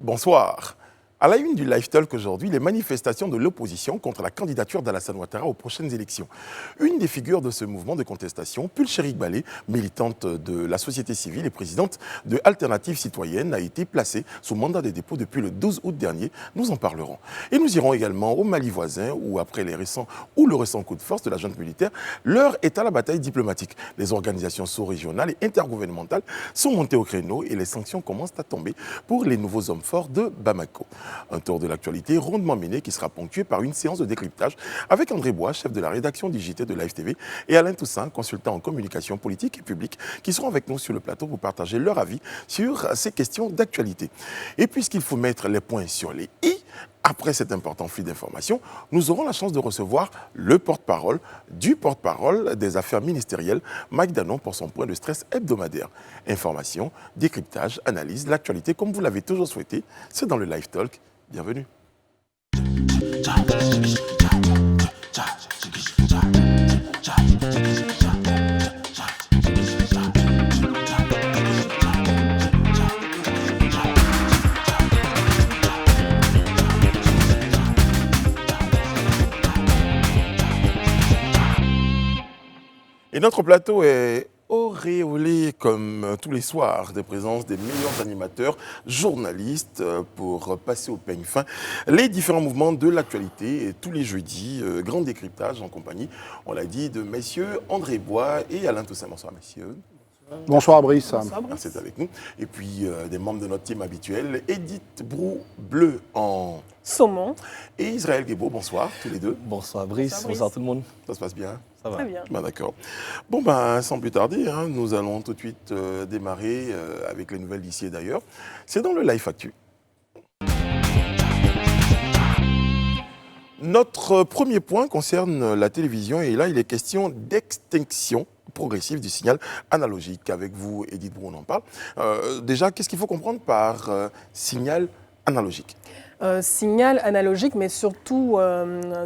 Bonsoir. À la une du Live Talk aujourd'hui, les manifestations de l'opposition contre la candidature d'Alassane Ouattara aux prochaines élections. Une des figures de ce mouvement de contestation, Pulchérik Balé, militante de la société civile et présidente de Alternative Citoyenne, a été placée sous mandat de dépôt depuis le 12 août dernier. Nous en parlerons. Et nous irons également au Mali voisin où, après le récent coup de force de la junte militaire, l'heure est à la bataille diplomatique. Les organisations sous-régionales et intergouvernementales sont montées au créneau et les sanctions commencent à tomber pour les nouveaux hommes forts de Bamako. Un tour de l'actualité rondement mené qui sera ponctué par une séance de décryptage avec André Bois, chef de la rédaction du JT de Live TV, et Alain Toussaint, consultant en communication politique et publique, qui seront avec nous sur le plateau pour partager leur avis sur ces questions d'actualité. Et puisqu'il faut mettre les points sur les i, après cet important flux d'informations, nous aurons la chance de recevoir le porte-parole du porte-parole des affaires ministérielles, Mike Danon, pour son point de stress hebdomadaire. Information, décryptage, analyse, l'actualité, comme vous l'avez toujours souhaité, c'est dans le Live Talk. Bienvenue. Et notre plateau est auréolé comme tous les soirs de présence des meilleurs animateurs, journalistes pour passer au peigne fin les différents mouvements de l'actualité. Et tous les jeudis, grand décryptage en compagnie, on l'a dit, de messieurs André Bois et Alain Toussaint. Bonsoir messieurs. Bonsoir Brice. Bonsoir, Brice. Merci d'être avec nous. Et puis des membres de notre team habituel, Edith Brou-Bleu en saumon et Israël Guébo. Bonsoir tous les deux. Bonsoir Brice, bonsoir tout le monde. Ça se passe bien? Ça va. Très bien. D'accord. Bon, sans plus tarder, nous allons tout de suite démarrer avec les nouvelles d'ici et d'ailleurs. C'est dans le Live Actu. Notre premier point concerne la télévision et là, il est question d'extinction progressive du signal analogique. Avec vous, Edith Brou, on en parle. Déjà, qu'est-ce qu'il faut comprendre par signal analogique? Signal analogique, mais surtout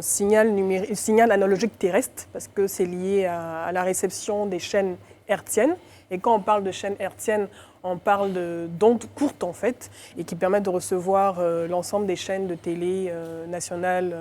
signal analogique terrestre, parce que c'est lié à la réception des chaînes hertziennes. Et quand on parle de chaînes hertziennes, on parle d'ondes courtes en fait, et qui permettent de recevoir l'ensemble des chaînes de télé nationales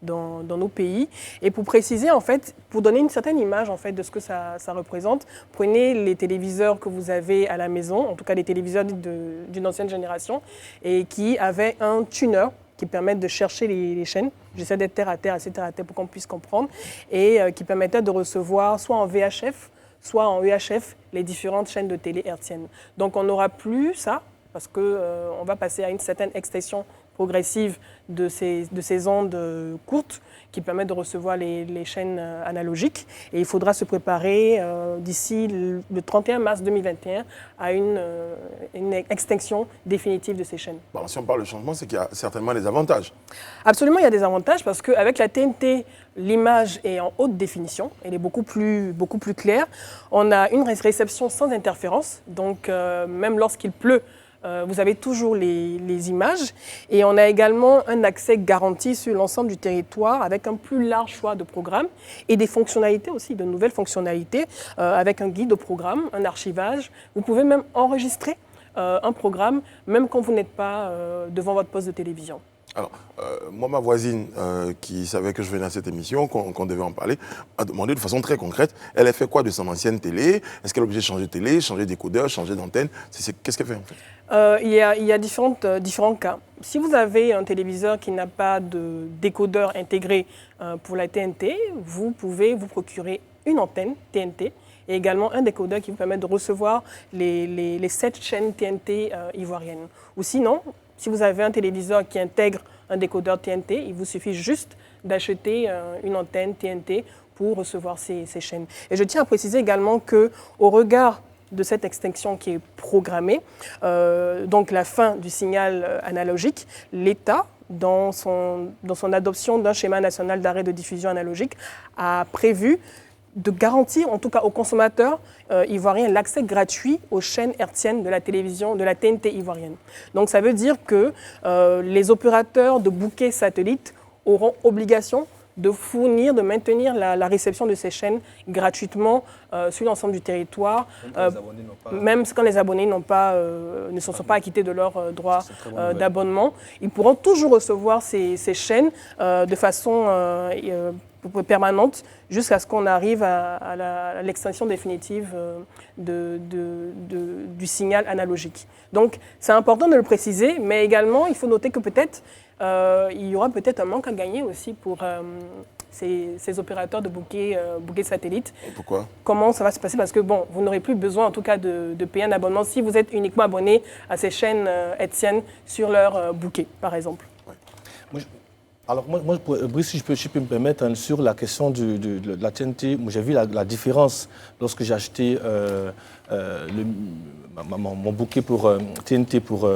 dans nos pays. Et pour préciser en fait, pour donner une certaine image en fait de ce que ça représente, prenez les téléviseurs que vous avez à la maison, en tout cas les téléviseurs d'une ancienne génération, et qui avaient un tuner qui permettent de chercher les chaînes. J'essaie d'être assez terre à terre pour qu'on puisse comprendre, et qui permettaient de recevoir soit en VHF, soit en UHF, les différentes chaînes de télé hertziennes. Donc on n'aura plus ça, parce qu'on va passer à une certaine extinction progressive de ces ondes courtes qui permettent de recevoir les chaînes analogiques. Et il faudra se préparer d'ici le 31 mars 2021 à une extinction définitive de ces chaînes. Bon, si on parle de changement, c'est qu'il y a certainement des avantages. Absolument, il y a des avantages parce qu'avec la TNT, l'image est en haute définition, elle est beaucoup plus claire. On a une réception sans interférence, donc même lorsqu'il pleut, vous avez toujours les images, et on a également un accès garanti sur l'ensemble du territoire avec un plus large choix de programmes et des fonctionnalités aussi, de nouvelles fonctionnalités avec un guide au programme, un archivage. Vous pouvez même enregistrer un programme même quand vous n'êtes pas devant votre poste de télévision. Alors, moi, ma voisine qui savait que je venais à cette émission, qu'on devait en parler, a demandé de façon très concrète, elle a fait quoi de son ancienne télé? Est-ce qu'elle est obligée de changer de télé, changer de décodeur, changer d'antenne? Qu'est-ce qu'elle fait en fait? Il y a différents cas. Si vous avez un téléviseur qui n'a pas de décodeur intégré pour la TNT, vous pouvez vous procurer une antenne TNT et également un décodeur qui vous permet de recevoir les 7 chaînes TNT ivoiriennes. Ou sinon, si vous avez un téléviseur qui intègre un décodeur TNT, il vous suffit juste d'acheter une antenne TNT pour recevoir ces chaînes. Et je tiens à préciser également qu'au regard de cette extinction qui est programmée, donc la fin du signal analogique, l'État, dans son adoption d'un schéma national d'arrêt de diffusion analogique, a prévu de garantir, en tout cas aux consommateurs ivoiriens, l'accès gratuit aux chaînes hertziennes de la télévision, de la TNT ivoirienne. Donc ça veut dire que les opérateurs de bouquets satellites auront obligation de fournir, de maintenir la réception de ces chaînes gratuitement sur l'ensemble du territoire, même quand les abonnés ne se sont pas acquittés de leurs droits d'abonnement. Ils pourront toujours recevoir ces chaînes de façon permanente jusqu'à ce qu'on arrive à l'extinction définitive du signal analogique. Donc c'est important de le préciser, mais également il faut noter que peut-être il y aura peut-être un manque à gagner aussi pour ces opérateurs de bouquets satellites. Et pourquoi? Comment ça va se passer? Parce que bon, vous n'aurez plus besoin en tout cas de payer un abonnement si vous êtes uniquement abonné à ces chaînes hertziennes sur leur bouquet, par exemple. Ouais. Alors moi, Brice, si je peux me permettre, sur la question de la TNT, j'ai vu la différence lorsque j'ai acheté mon bouquet pour TNT pour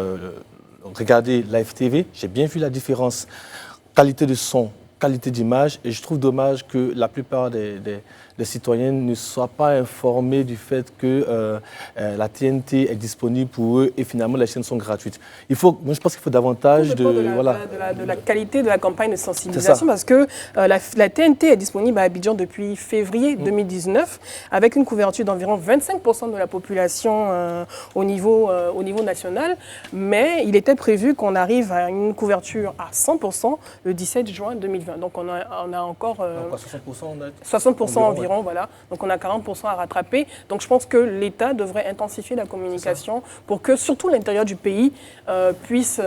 regarder Live TV. J'ai bien vu la différence, qualité de son, qualité d'image, et je trouve dommage que la plupart des citoyens ne soient pas informés du fait que la TNT est disponible pour eux et finalement les chaînes sont gratuites. Moi, je pense qu'il faut davantage de la qualité de la campagne de sensibilisation, parce que la TNT est disponible à Abidjan depuis février 2019 avec une couverture d'environ 25% de la population au niveau national, mais il était prévu qu'on arrive à une couverture à 100% le 17 juin 2020. Donc on a encore 60% environ. Voilà. Donc on a 40% à rattraper. Donc je pense que l'État devrait intensifier la communication pour que surtout l'intérieur du pays puisse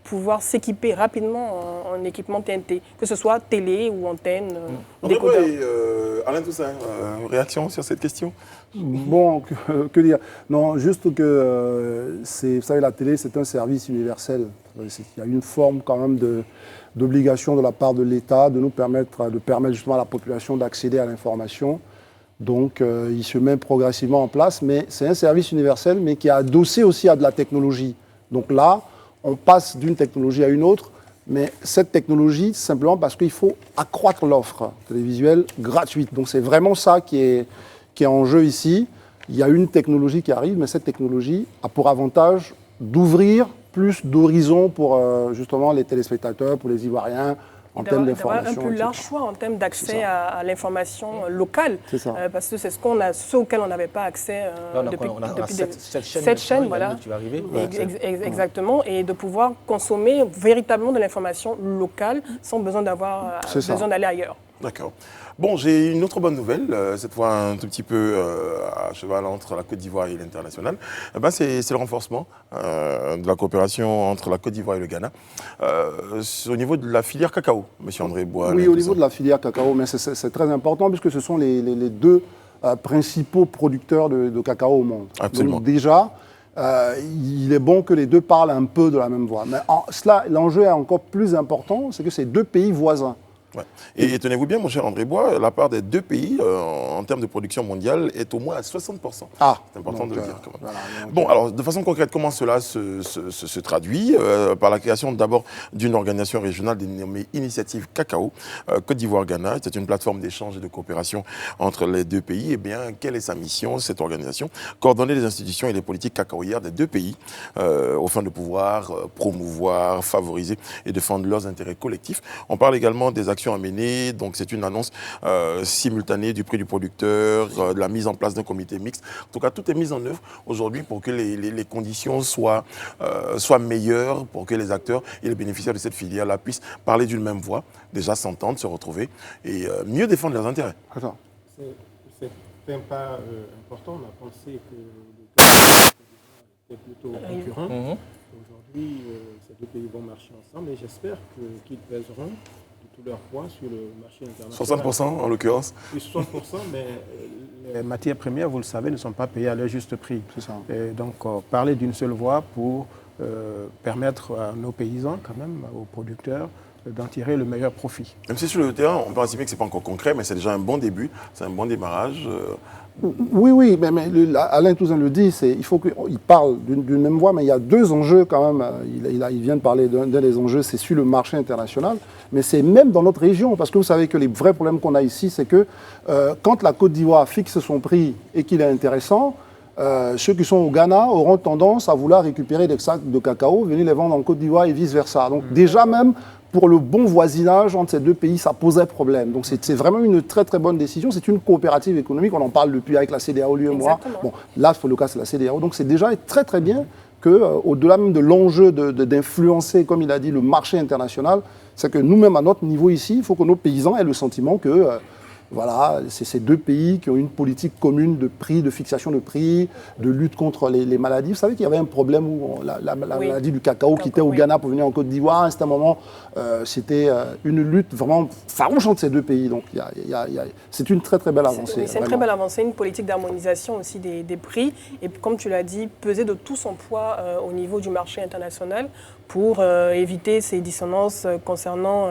pouvoir s'équiper rapidement en équipement TNT, que ce soit télé ou antenne. Alain Toussaint, réaction sur cette question? Bon, que dire? Non, juste que vous savez, la télé, c'est un service universel. Il y a une forme quand même d'obligation de la part de l'État de permettre justement à la population d'accéder à l'information. Donc, il se met progressivement en place, mais c'est un service universel, mais qui est adossé aussi à de la technologie. Donc là, on passe d'une technologie à une autre, mais cette technologie, simplement parce qu'il faut accroître l'offre télévisuelle gratuite. Donc c'est vraiment ça qui est en jeu ici. Il y a une technologie qui arrive, mais cette technologie a pour avantage d'ouvrir plus d'horizons pour justement les téléspectateurs, pour les Ivoiriens, en termes d'information. Un plus large choix en termes d'accès à l'information locale, parce que c'est ce auquel on n'avait pas accès depuis cette chaîne, voilà. Exactement, et de pouvoir consommer véritablement de l'information locale sans besoin d'aller ailleurs. D'accord. Bon, j'ai une autre bonne nouvelle, cette fois un tout petit peu à cheval entre la Côte d'Ivoire et l'international. C'est le renforcement de la coopération entre la Côte d'Ivoire et le Ghana au niveau de la filière cacao, M. André Bois. Oui, au niveau de la filière cacao, mais c'est très important puisque ce sont les deux principaux producteurs de cacao au monde. Absolument. Donc déjà, il est bon que les deux parlent un peu de la même voix. Mais l'enjeu est encore plus important, c'est que c'est deux pays voisins. Ouais. Et tenez-vous bien, mon cher André Bois, la part des deux pays en termes de production mondiale est au moins à 60%. Ah, c'est important de le dire quand même. Voilà, bon, alors de façon concrète, comment cela se traduit? Par la création d'abord d'une organisation régionale dénommée Initiative Cacao, Côte d'Ivoire-Ghana. C'est une plateforme d'échange et de coopération entre les deux pays. Eh bien, quelle est sa mission, cette organisation? Coordonner les institutions et les politiques cacaoyères des deux pays au fin de pouvoir promouvoir, favoriser et défendre leurs intérêts collectifs. On parle également des actions à mener, donc c'est une annonce simultanée du prix du producteur, de la mise en place d'un comité mixte. En tout cas, tout est mis en œuvre aujourd'hui pour que les conditions soient meilleures, pour que les acteurs et les bénéficiaires de cette filière-là puissent parler d'une même voix, déjà s'entendre, se retrouver et mieux défendre leurs intérêts. Attends. C'est un pas important. On a pensé que le Ghana était plutôt concurrent. Aujourd'hui, ces deux pays vont marcher ensemble et j'espère qu'ils pèseront tout leur poids sur le marché international. 60% en l'occurrence. Oui, 60%, mais les matières premières, vous le savez, ne sont pas payées à leur juste prix. C'est ça. Et donc, parler d'une seule voix pour permettre à nos paysans, quand même, aux producteurs, d'en tirer le meilleur profit. Même si sur le terrain, on peut estimer que ce n'est pas encore concret, mais c'est déjà un bon début, c'est un bon démarrage. Oui, mais Alain Toussaint le dit, il faut qu'il parle d'une même voix, mais il y a deux enjeux quand même. Il vient de parler d'un des enjeux, c'est sur le marché international, mais c'est même dans notre région, parce que vous savez que les vrais problèmes qu'on a ici, c'est que quand la Côte d'Ivoire fixe son prix et qu'il est intéressant, ceux qui sont au Ghana auront tendance à vouloir récupérer des sacs de cacao, venir les vendre en Côte d'Ivoire et vice-versa. Donc déjà même, pour le bon voisinage entre ces deux pays, ça posait problème. Donc c'est vraiment une très très bonne décision. C'est une coopérative économique, on en parle depuis avec la CEDEAO, lui et moi. Bon, là, pour le cas, c'est la CEDEAO. Donc c'est déjà très très bien qu'au-delà même de l'enjeu d'influencer, comme il a dit, le marché international, c'est que nous-mêmes, à notre niveau ici, il faut que nos paysans aient le sentiment que voilà, c'est ces deux pays qui ont une politique commune de prix, de fixation de prix, de lutte contre les maladies. Vous savez qu'il y avait un problème où la maladie du cacao quittait au Ghana pour venir en Côte d'Ivoire. À un moment, c'était une lutte vraiment farouche entre ces deux pays. Donc c'est une très très belle avancée. C'est une très belle avancée, une politique d'harmonisation aussi des prix. Et comme tu l'as dit, peser de tout son poids au niveau du marché international pour éviter ces dissonances concernant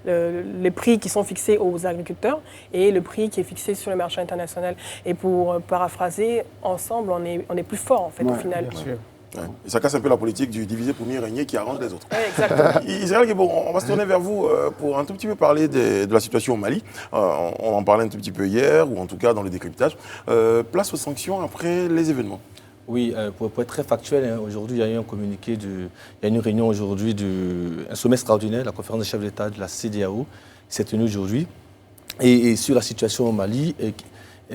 les prix qui sont fixés aux agriculteurs et le prix qui est fixé sur le marché international. Et pour paraphraser, ensemble, on est plus fort en fait au final. Bien sûr. Ouais. Et ça casse un peu la politique du diviser pour mieux régner qui arrange les autres. Ouais, exactement. Israël, bon, on va se tourner vers vous pour un tout petit peu parler de la situation au Mali. On en parlait un tout petit peu hier, ou en tout cas dans le décryptage. Place aux sanctions après les événements. Oui, pour être très factuel, hein, aujourd'hui, il y a eu un communiqué, il y a une réunion aujourd'hui, un sommet extraordinaire, la conférence des chefs d'État de la CEDEAO, qui s'est tenue aujourd'hui, et sur la situation au Mali,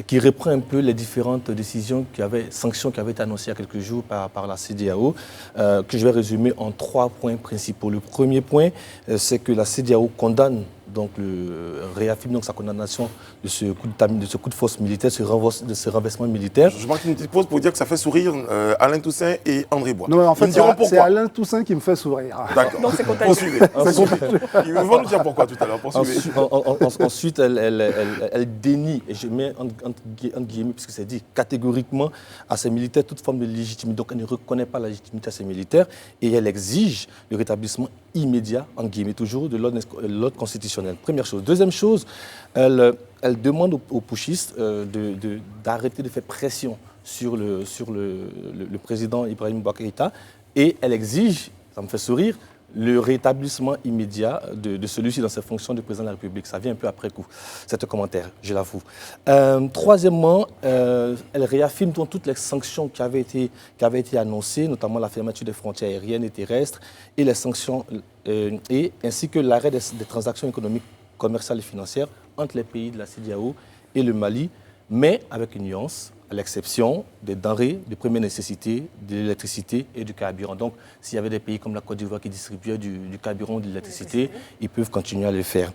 qui reprend un peu les différentes décisions, sanctions qui avaient été annoncées il y a quelques jours par la CEDEAO, que je vais résumer en 3 points principaux. Le premier point, c'est que la CEDEAO condamne, réaffirme donc sa condamnation de ce coup de force militaire, de ce renversement militaire. Je marque une petite pause pour dire que ça fait sourire Alain Toussaint et André Bois. Non, mais en fait, c'est Alain Toussaint qui me fait sourire. D'accord. Donc c'est contagieux. Poursuivez. Ils vont nous dire pourquoi tout à l'heure. Ensuite, elle dénie, et je mets entre guillemets, puisque c'est dit catégoriquement, à ces militaires toute forme de légitimité. Donc elle ne reconnaît pas la légitimité à ces militaires et elle exige le rétablissement immédiat, en guillemets toujours, de l'ordre constitutionnel. Première chose. Deuxième chose, elle demande aux putschistes d'arrêter de faire pression sur le président Ibrahim Boubacar Keïta et elle exige, ça me fait sourire, le rétablissement immédiat de celui-ci dans ses fonctions de président de la République. Ça vient un peu après coup, cet commentaire, je l'avoue. Troisièmement, elle réaffirme toutes les sanctions qui avaient été annoncées, notamment la fermeture des frontières aériennes et terrestres, et les sanctions, ainsi que l'arrêt des transactions économiques, commerciales et financières entre les pays de la CEDEAO et le Mali, mais avec une nuance, à l'exception des denrées de première nécessité, de l'électricité et du carburant. Donc, s'il y avait des pays comme la Côte d'Ivoire qui distribuaient du carburant ou de l'électricité, ils peuvent continuer à le faire.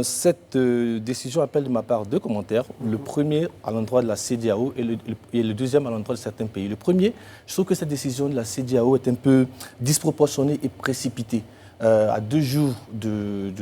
Cette décision appelle de ma part 2 commentaires. Le premier à l'endroit de la CEDEAO et le deuxième à l'endroit de certains pays. Le premier, je trouve que cette décision de la CEDEAO est un peu disproportionnée et précipitée. À 2 jours de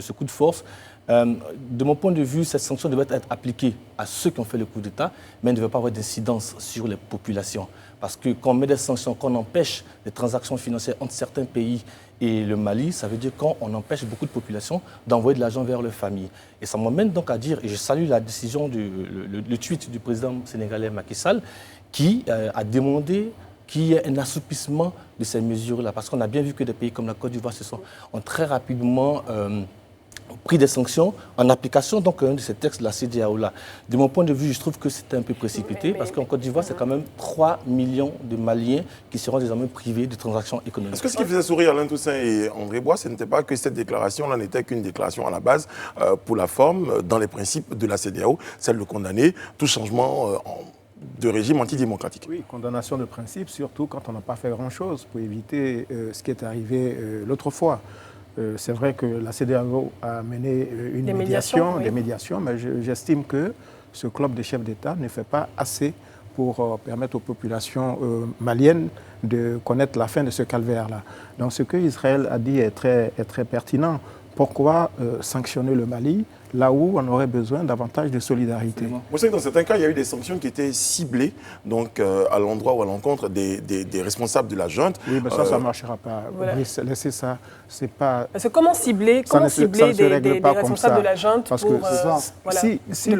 ce coup de force. De mon point de vue, cette sanction devait être appliquée à ceux qui ont fait le coup d'État, mais elle ne devait pas avoir d'incidence sur les populations. Parce que quand on met des sanctions, quand on empêche des transactions financières entre certains pays et le Mali, ça veut dire qu'on empêche beaucoup de populations d'envoyer de l'argent vers leurs familles. Et ça m'amène donc à dire, et je salue la décision, le tweet du président sénégalais Macky Sall, qui a demandé qu'il y ait un assouplissement de ces mesures-là. Parce qu'on a bien vu que des pays comme la Côte d'Ivoire ont très rapidement pris des sanctions en application donc de ces textes de la CEDEAO-là. De mon point de vue, je trouve que c'était un peu précipité parce qu'en Côte d'Ivoire, c'est quand même 3 millions de Maliens qui seront désormais privés de transactions économiques. Est-ce que ce qui faisait sourire Alain Toussaint et André Bois, ce n'était pas que cette déclaration-là n'était qu'une déclaration à la base pour la forme, dans les principes de la CEDEAO, celle de condamner tout changement de régime antidémocratique? Oui, condamnation de principe, surtout quand on n'a pas fait grand-chose pour éviter ce qui est arrivé l'autre fois. C'est vrai que la CEDEAO a mené des médiations, mais j'estime que ce club de chefs d'État ne fait pas assez pour permettre aux populations maliennes de connaître la fin de ce calvaire-là. Donc ce que Israël a dit est très pertinent. Pourquoi sanctionner le Mali là où on aurait besoin davantage de solidarité? Vous savez que dans certains cas, il y a eu des sanctions qui étaient ciblées donc, à l'endroit ou à l'encontre des responsables de la junte. Oui, mais ça ne marchera pas. Voilà. Laissez ça. C'est pas... Parce que comment cibler des responsables de la junte? Parce que si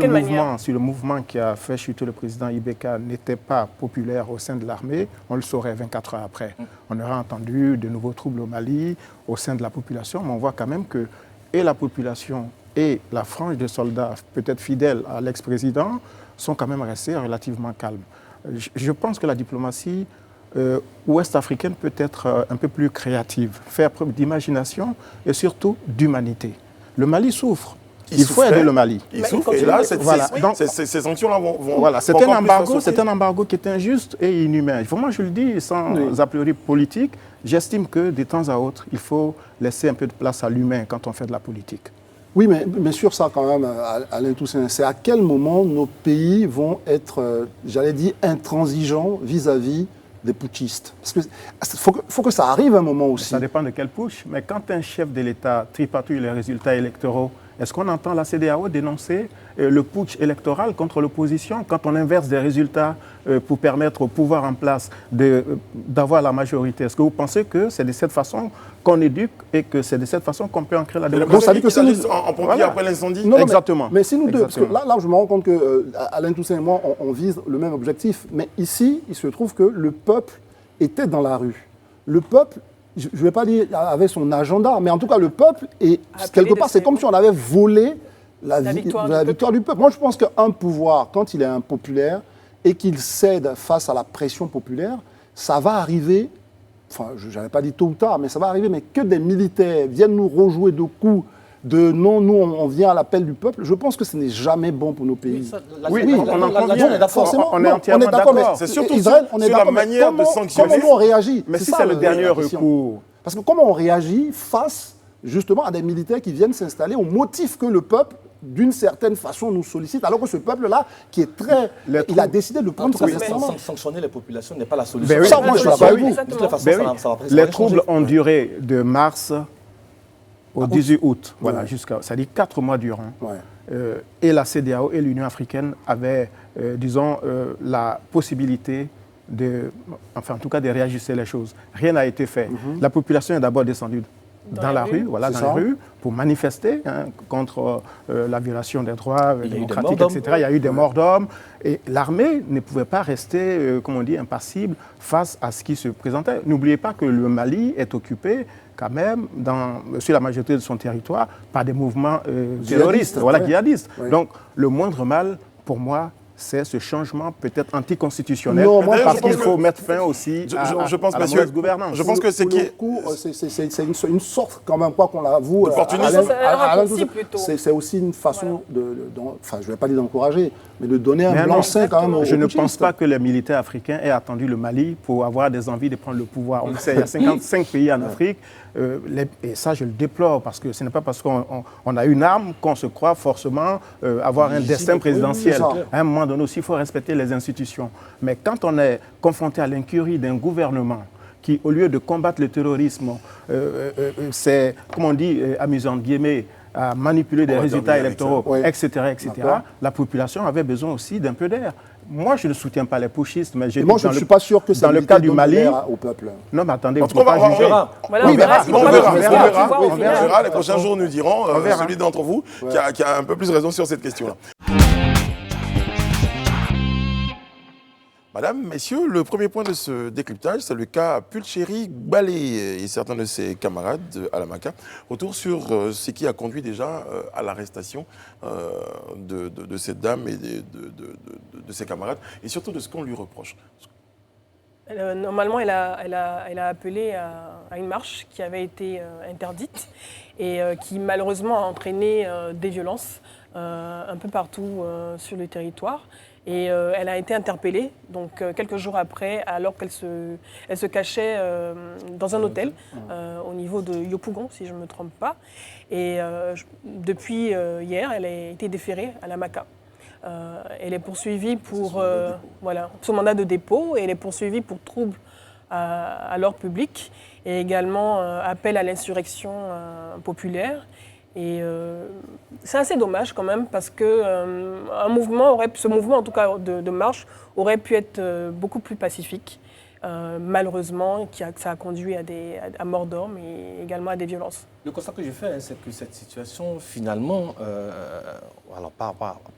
le mouvement qui a fait chuter le président Ibeka n'était pas populaire au sein de l'armée, on le saurait 24 heures après. On aurait entendu de nouveaux troubles au Mali, au sein de la population, mais on voit quand même que et la population et la frange de soldats, peut-être fidèles à l'ex-président, sont quand même restés relativement calmes. Je pense que la diplomatie ouest-africaine peut être un peu plus créative, faire preuve d'imagination et surtout d'humanité. Le Mali souffre. Il faut aider le Mali. Il souffre et là, voilà. Donc, ces sanctions-là vont voilà, c'est un embargo qui est injuste et inhumain. Moi, je le dis sans a priori politique, j'estime que de temps à autre, il faut laisser un peu de place à l'humain quand on fait de la politique. Oui, mais sur ça quand même, Alain Toussaint, c'est à quel moment nos pays vont être, j'allais dire, intransigeants vis-à-vis des putschistes? Parce qu'il faut que ça arrive un moment aussi. Ça dépend de quel putsch, mais quand un chef de l'État tripatouille les résultats électoraux, est-ce qu'on entend la CEDEAO dénoncer le putsch électoral contre l'opposition quand on inverse des résultats pour permettre au pouvoir en place d'avoir la majorité? Est-ce que vous pensez que c'est de cette façon qu'on éduque et que c'est de cette façon qu'on peut en créer la démocratie? Donc ça dit que c'est en pompier après l'incendie? Non, exactement. Mais si nous deux, parce que là, je me rends compte que Alain Toussaint et moi, on vise le même objectif. Mais ici, il se trouve que le peuple était dans la rue. Le peuple, je ne vais pas dire avait son agenda, mais en tout cas, le peuple, et quelque part, c'est comme si on avait volé la victoire du peuple. Moi, je pense qu'un pouvoir, quand il est impopulaire et qu'il cède face à la pression populaire, ça va arriver, enfin, je n'avais pas dit tôt ou tard, mais ça va arriver, mais que des militaires viennent nous rejouer de coups de non, nous, on vient à l'appel du peuple, je pense que ce n'est jamais bon pour nos pays. Oui, on en convient. Forcément, on est entièrement d'accord. C'est surtout Israël, sur la manière de sanctionner. Comment on réagit? Mais si c'est le dernier recours. Parce que comment on réagit face, justement, à des militaires qui viennent s'installer au motif que le peuple, d'une certaine façon, nous sollicite, alors que ce peuple-là, qui est très... Il a décidé de prendre sa décision. Sanctionner les populations n'est pas la solution. Ça, moi, je suis d'accord. Les troubles ont duré de mars au 18 août, voilà, jusqu'à, ça dit 4 mois durant. Et la CEDEAO et l'Union africaine avaient, disons, la possibilité enfin en tout cas de réajuster les choses. Rien n'a été fait. La population est d'abord descendue dans la rue, voilà, dans les rues, pour manifester contre la violation des droits démocratiques, etc. Il y a eu des morts d'hommes. Et l'armée ne pouvait pas rester, comme on dit, impassible face à ce qui se présentait. N'oubliez pas que le Mali est occupé quand même, sur la majorité de son territoire, par des mouvements terroristes, djihadistes. Donc, le moindre mal, pour moi, c'est ce changement peut-être anticonstitutionnel, parce qu'il faut mettre fin aussi à la mauvaise gouvernance. Je pense que c'est une sorte, quand même, quoi qu'on l'avoue, c'est aussi une façon enfin, je ne vais pas dire d'encourager, mais de donner un blanc-seing quand même aux Je ne pense pas que les militaires africains aient attendu le Mali pour avoir des envies de prendre le pouvoir. On sait, il y a 55 pays en Afrique, et ça je le déplore, parce que ce n'est pas parce qu'on a une arme qu'on se croit forcément avoir un destin présidentiel. À un moment donné aussi, il faut respecter les institutions. Mais quand on est confronté à l'incurie d'un gouvernement qui, au lieu de combattre le terrorisme, c'est, comme on dit, amusant guillemets, à manipuler des résultats électoraux, etc., la population avait besoin aussi d'un peu d'air. Moi, je ne soutiens pas les putschistes, mais je ne suis pas sûr que c'est dans le cas du Mali au peuple. Non, mais attendez, on verra. On verra. Les prochains jours nous diront, celui d'entre vous qui a un peu plus raison sur cette question-là. Madame, messieurs, le premier point de ce décryptage, c'est le cas Pulchéry Gbalé et certains de ses camarades à la MACA. Retour sur ce qui a conduit déjà à l'arrestation de cette dame et de ses camarades, et surtout de ce qu'on lui reproche. Normalement, elle a appelé à une marche qui avait été interdite et qui malheureusement a entraîné des violences un peu partout sur le territoire. Et elle a été interpellée, donc quelques jours après, alors qu'elle se cachait dans un hôtel au niveau de Yopougon, si je ne me trompe pas. Et depuis hier, elle a été déférée à la MACA. Elle est poursuivie pour son mandat de dépôt, et elle est poursuivie pour trouble à l'ordre public et également appel à l'insurrection populaire. Et c'est assez dommage quand même, parce que ce mouvement en tout cas de marche aurait pu être beaucoup plus pacifique. Malheureusement, ça a conduit à mort d'hommes et également à des violences. Le constat que je fais, c'est que cette situation, finalement, alors pas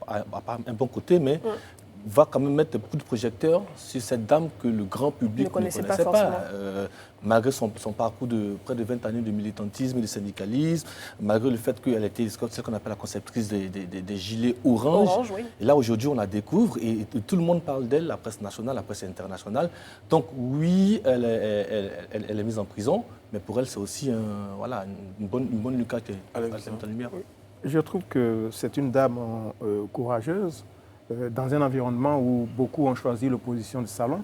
un bon côté, mais va quand même mettre des coups de projecteur sur cette dame que le grand public ne connaissait pas. Malgré son parcours de près de 20 années de militantisme et de syndicalisme, malgré le fait qu'elle était celle qu'on appelle la conceptrice des gilets orange. Oui. Et là, aujourd'hui, on la découvre et tout le monde parle d'elle, la presse nationale, la presse internationale. Donc oui, elle est mise en prison, mais pour elle, c'est aussi une bonne lucas qui est en lumière. Je trouve que c'est une dame courageuse dans un environnement où beaucoup ont choisi l'opposition du salon.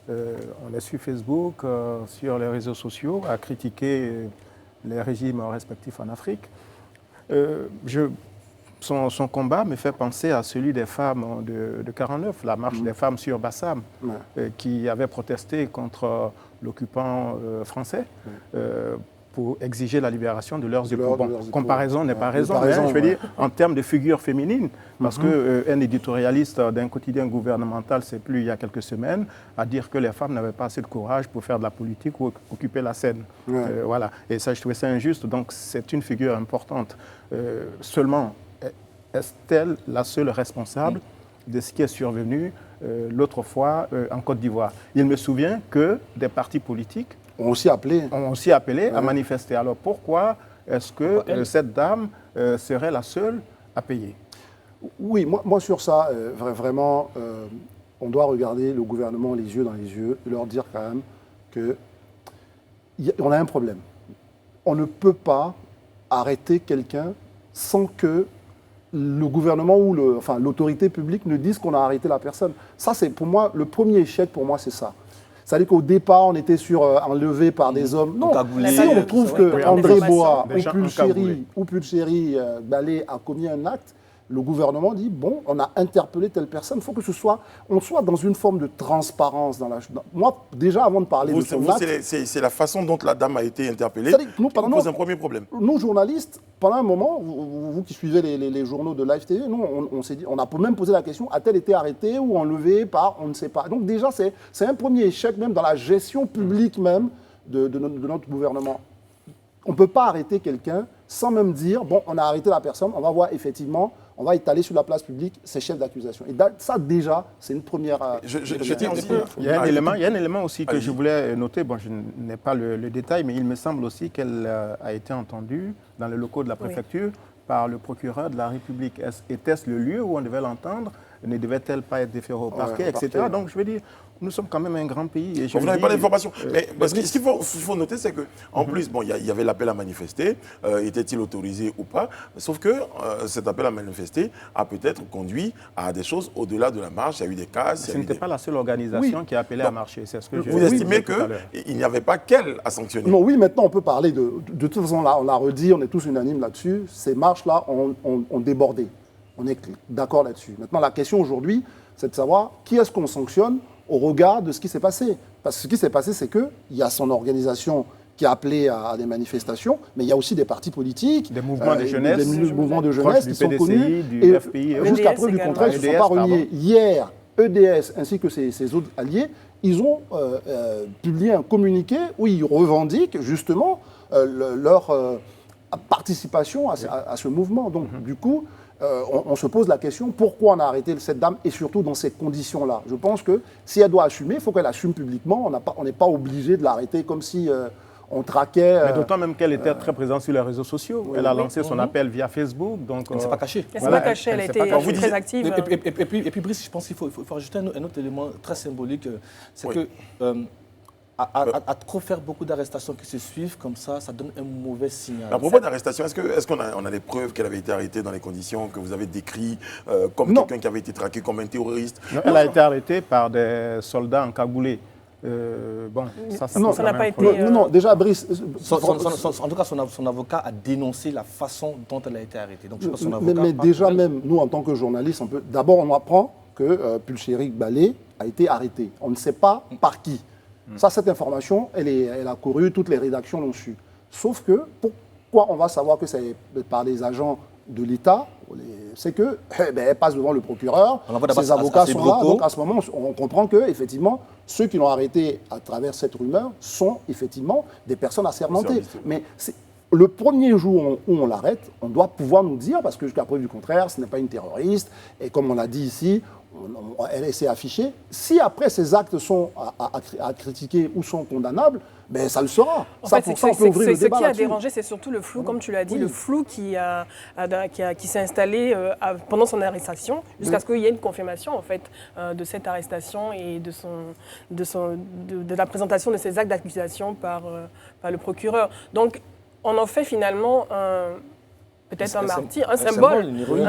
On est sur Facebook, sur les réseaux sociaux, à critiquer les régimes respectifs en Afrique. Son combat me fait penser à celui des femmes de 49, la marche des femmes sur Bassam, qui avaient protesté contre l'occupant français pour exiger la libération de leurs époux. Bon, comparaison n'est pas raison, je veux dire, en termes de figure féminine, parce qu'un éditorialiste d'un quotidien gouvernemental s'est plu il y a quelques semaines à dire que les femmes n'avaient pas assez de courage pour faire de la politique ou occuper la scène. Voilà. Et ça, je trouvais ça injuste, donc c'est une figure importante. Seulement, est-elle la seule responsable de ce qui est survenu l'autre fois en Côte d'Ivoire? Il me souvient que des partis politiques ont aussi appelé à manifester. Alors pourquoi est-ce que cette dame serait la seule à payer? Oui, moi sur ça, vraiment, on doit regarder le gouvernement les yeux dans les yeux et leur dire quand même qu'on a un problème. On ne peut pas arrêter quelqu'un sans que le gouvernement ou l'autorité publique ne dise qu'on a arrêté la personne. Ça, c'est pour moi, le premier échec, pour moi, c'est ça. C'est-à-dire qu'au départ, on était enlevé par des hommes. Non, si on trouve que André Boa ou Pulchéry Balé a commis un acte, le gouvernement dit, bon, on a interpellé telle personne, il faut que on soit dans une forme de transparence. Moi, déjà, avant de parler de son acte... C'est la façon dont la dame a été interpellée qui pose un premier problème. Nous, journalistes, pendant un moment, vous qui suivez les journaux de Live TV, nous, on s'est dit, on a même posé la question, a-t-elle été arrêtée ou enlevée par, on ne sait pas. Donc déjà, c'est un premier échec même dans la gestion publique même de notre gouvernement. On ne peut pas arrêter quelqu'un sans même dire, bon, on a arrêté la personne, on va voir effectivement, on va étaler sur la place publique ses chefs d'accusation. Et ça, déjà, c'est une première... Il y a un élément aussi que je voulais noter. Bon, je n'ai pas le détail, mais il me semble aussi qu'elle a été entendue dans les locaux de la préfecture par le procureur de la République. Était-ce le lieu où on devait l'entendre? Ne devait-elle pas être déférée au parquet, etc. Donc, je veux dire, nous sommes quand même un grand pays. Et vous n'avez pas d'informations. Mais ce qu'il faut noter, c'est qu'en plus, bon, il y avait l'appel à manifester. Était-il autorisé ou pas? Sauf que cet appel à manifester a peut-être conduit à des choses au-delà de la marche. Il y a eu des cas. Ce n'était pas la seule organisation qui a appelé à marcher. C'est ce que vous estimez qu'il n'y avait pas qu'elle à sanctionner? Non, oui, maintenant on peut parler de toute façon, là, on l'a redit, on est tous unanimes là-dessus. Ces marches-là ont débordé. On est d'accord là-dessus. Maintenant, la question aujourd'hui, c'est de savoir qui est-ce qu'on sanctionne au regard de ce qui s'est passé. Parce que ce qui s'est passé, c'est qu'il y a son organisation qui a appelé à des manifestations, mais il y a aussi des partis politiques, des mouvements de jeunesse, des mouvements de jeunesse qui sont connus. Du FPI, jusqu'à preuve du contraire, ils ne se sont pas reniés. Hier, EDS ainsi que ses autres alliés, ils ont publié un communiqué où ils revendiquent justement leur participation à ce mouvement. Donc, du coup, on se pose la question, pourquoi on a arrêté cette dame et surtout dans ces conditions-là? Je pense que si elle doit assumer, il faut qu'elle assume publiquement. On n'est pas obligé de l'arrêter comme si on traquait... Mais d'autant même qu'elle était très présente sur les réseaux sociaux. Elle a lancé son appel via Facebook. Donc, elle ne s'est pas cachée. Elle ne s'est pas cachée, elle a été très active. Et puis Brice, je pense qu'il faut ajouter un autre élément très symbolique. C'est que... À trop faire beaucoup d'arrestations qui se suivent, comme ça donne un mauvais signal. À propos d'arrestation, est-ce qu'on a des preuves qu'elle avait été arrêtée dans les conditions que vous avez décrites, comme quelqu'un qui avait été traqué comme un terroriste? Non, elle a été arrêtée par des soldats encagoulés. Ça n'a pas été... Non, déjà, Brice... En tout cas, son avocat a dénoncé la façon dont elle a été arrêtée. Donc, je pense que son avocat mais déjà, même nous, en tant que journalistes, d'abord, on apprend que Pulchéry Balé a été arrêté. On ne sait pas par qui. Ça, cette information, elle a couru, toutes les rédactions l'ont su. Sauf que, pourquoi on va savoir que c'est par des agents de l'État? C'est qu'elle passe devant le procureur, ses avocats sont là, donc à ce moment, on comprend qu'effectivement, ceux qui l'ont arrêté à travers cette rumeur sont effectivement des personnes assermentées. Mais le premier jour où on l'arrête, on doit pouvoir nous dire, parce que jusqu'à preuve du contraire, ce n'est pas une terroriste, et comme on l'a dit ici, elle s'est affichée. Si après ces actes sont à critiquer ou sont condamnables, ben ça le sera. En Ça, fait, pour ça, on peut ouvrir le ce débat qui a là-dessus. dérangé, c'est surtout le flou, comme tu l'as dit, Oui. le flou qui s'est installé pendant son arrestation, jusqu'à ce qu'il y ait une confirmation en fait de cette arrestation et de la présentation de ces actes d'accusation par le procureur. Donc, on en fait finalement peut-être un martyr, un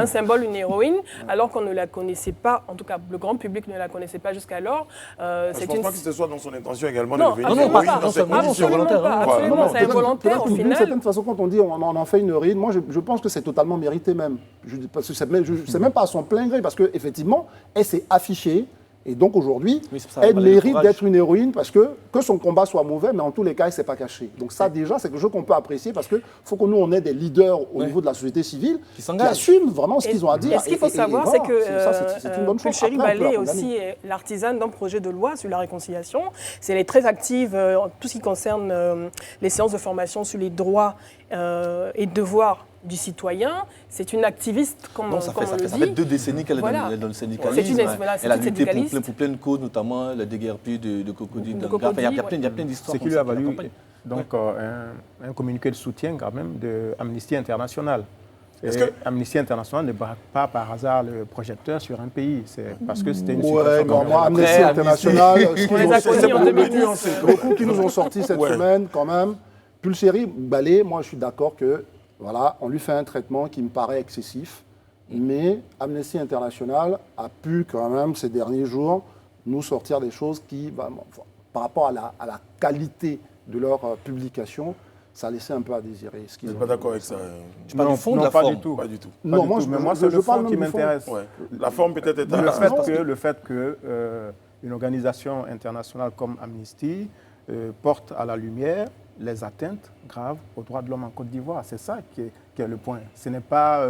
symbole, une héroïne, alors qu'on ne la connaissait pas, en tout cas le grand public ne la connaissait pas jusqu'alors. Je ne pense pas que ce soit dans son intention également Non, de devenir absolument héroïne pas. dans cette condition. Absolument pas. Absolument, c'est involontaire au D'une final. certaine façon, quand on dit on en fait une héroïne, moi je pense que c'est totalement mérité même. Parce que c'est même pas à son plein gré, parce qu'effectivement, elle s'est affichée. Et donc aujourd'hui, Oui, c'est ça, elle valait le mérite courage. d'être une héroïne parce que son combat soit mauvais, mais en tous les cas, elle ne s'est pas cachée. Donc ça déjà, c'est quelque chose qu'on peut apprécier parce qu'il faut que nous, on ait des leaders au niveau de la société civile Qui qui s'engagent. assument vraiment ce qu'ils ont à dire. Et ce qu'il faut savoir, c'est que c'est une bonne chose. Pulchérie Après, on peut Ballet la est condamner. aussi l'artisane d'un projet de loi sur la réconciliation. Elle est très active en tout ce qui concerne les séances de formation sur les droits et devoirs du citoyen. C'est une activiste, comme Non, ça on fait le 2 dit. décennies qu'elle Voilà. est dans le syndicalisme. C'est une- voilà, c'est Elle a une lutté syndicaliste. pour plein de causes, notamment le déguerpi de crocodile. De Enfin, il y a crocodile, plein d'histoires. Ce qui comme lui ça a qui valu l'accompagnent. donc, un communiqué de soutien quand même de Amnesty International. Est-ce Et que- Amnesty International ne braque pas par hasard le projecteur sur un pays. C'est parce que c'était une Ouais, situation non, comme moi, ça. Amnesty International, On les a connus en 2010. beaucoup qui nous ont sorti cette Ouais. semaine quand même. Pulchérie Ballet, moi je suis d'accord que voilà, on lui fait un traitement qui me paraît excessif, mais Amnesty International a pu quand même ces derniers jours nous sortir des choses qui, par rapport à la qualité de leur publication, ça laissait un peu à désirer. Ce Je qu'ils ne suis ont pas fait. d'accord avec ça. Tu parles du fond ou de non, la pas forme? du tout. Pas du tout. Pas Non, du moi tout. je, Mais moi, je- c'est je le parle fond même qui du fond. m'intéresse. Ouais. La forme peut-être est Le à... fait que une organisation internationale comme Amnesty porte à la lumière les atteintes graves aux droits de l'homme en Côte d'Ivoire. C'est ça qui est le point. Ce n'est pas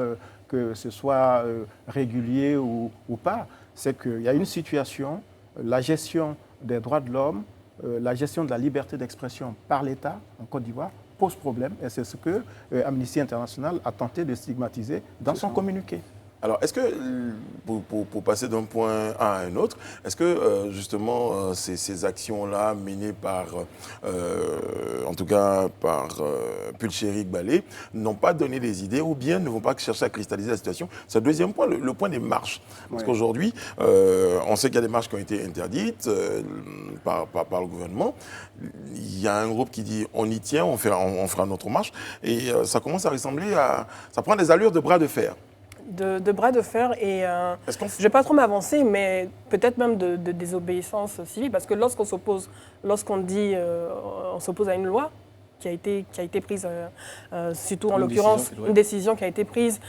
que ce soit régulier ou pas. C'est qu'il y a une situation, la gestion des droits de l'homme, la gestion de la liberté d'expression par l'État en Côte d'Ivoire pose problème. Et c'est ce que Amnesty International a tenté de stigmatiser dans son communiqué. Alors, est-ce que, pour passer d'un point à un autre, est-ce que justement ces actions-là menées par, en tout cas par Pulchérie Ballet, n'ont pas donné des idées ou bien ne vont pas chercher à cristalliser la situation? C'est le deuxième point, le point des marches. Parce qu'aujourd'hui, on sait qu'il y a des marches qui ont été interdites par le gouvernement. Il y a un groupe qui dit on y tient, on fera notre marche. Et ça commence à ressembler à... Ça prend des allures de bras de fer. De bras de fer et Est-ce qu'on je ne vais pas trop m'avancer, mais peut-être même de désobéissance civile, parce que lorsqu'on dit on s'oppose à une loi qui a été prise, surtout en l'occurrence une décision qui a été prise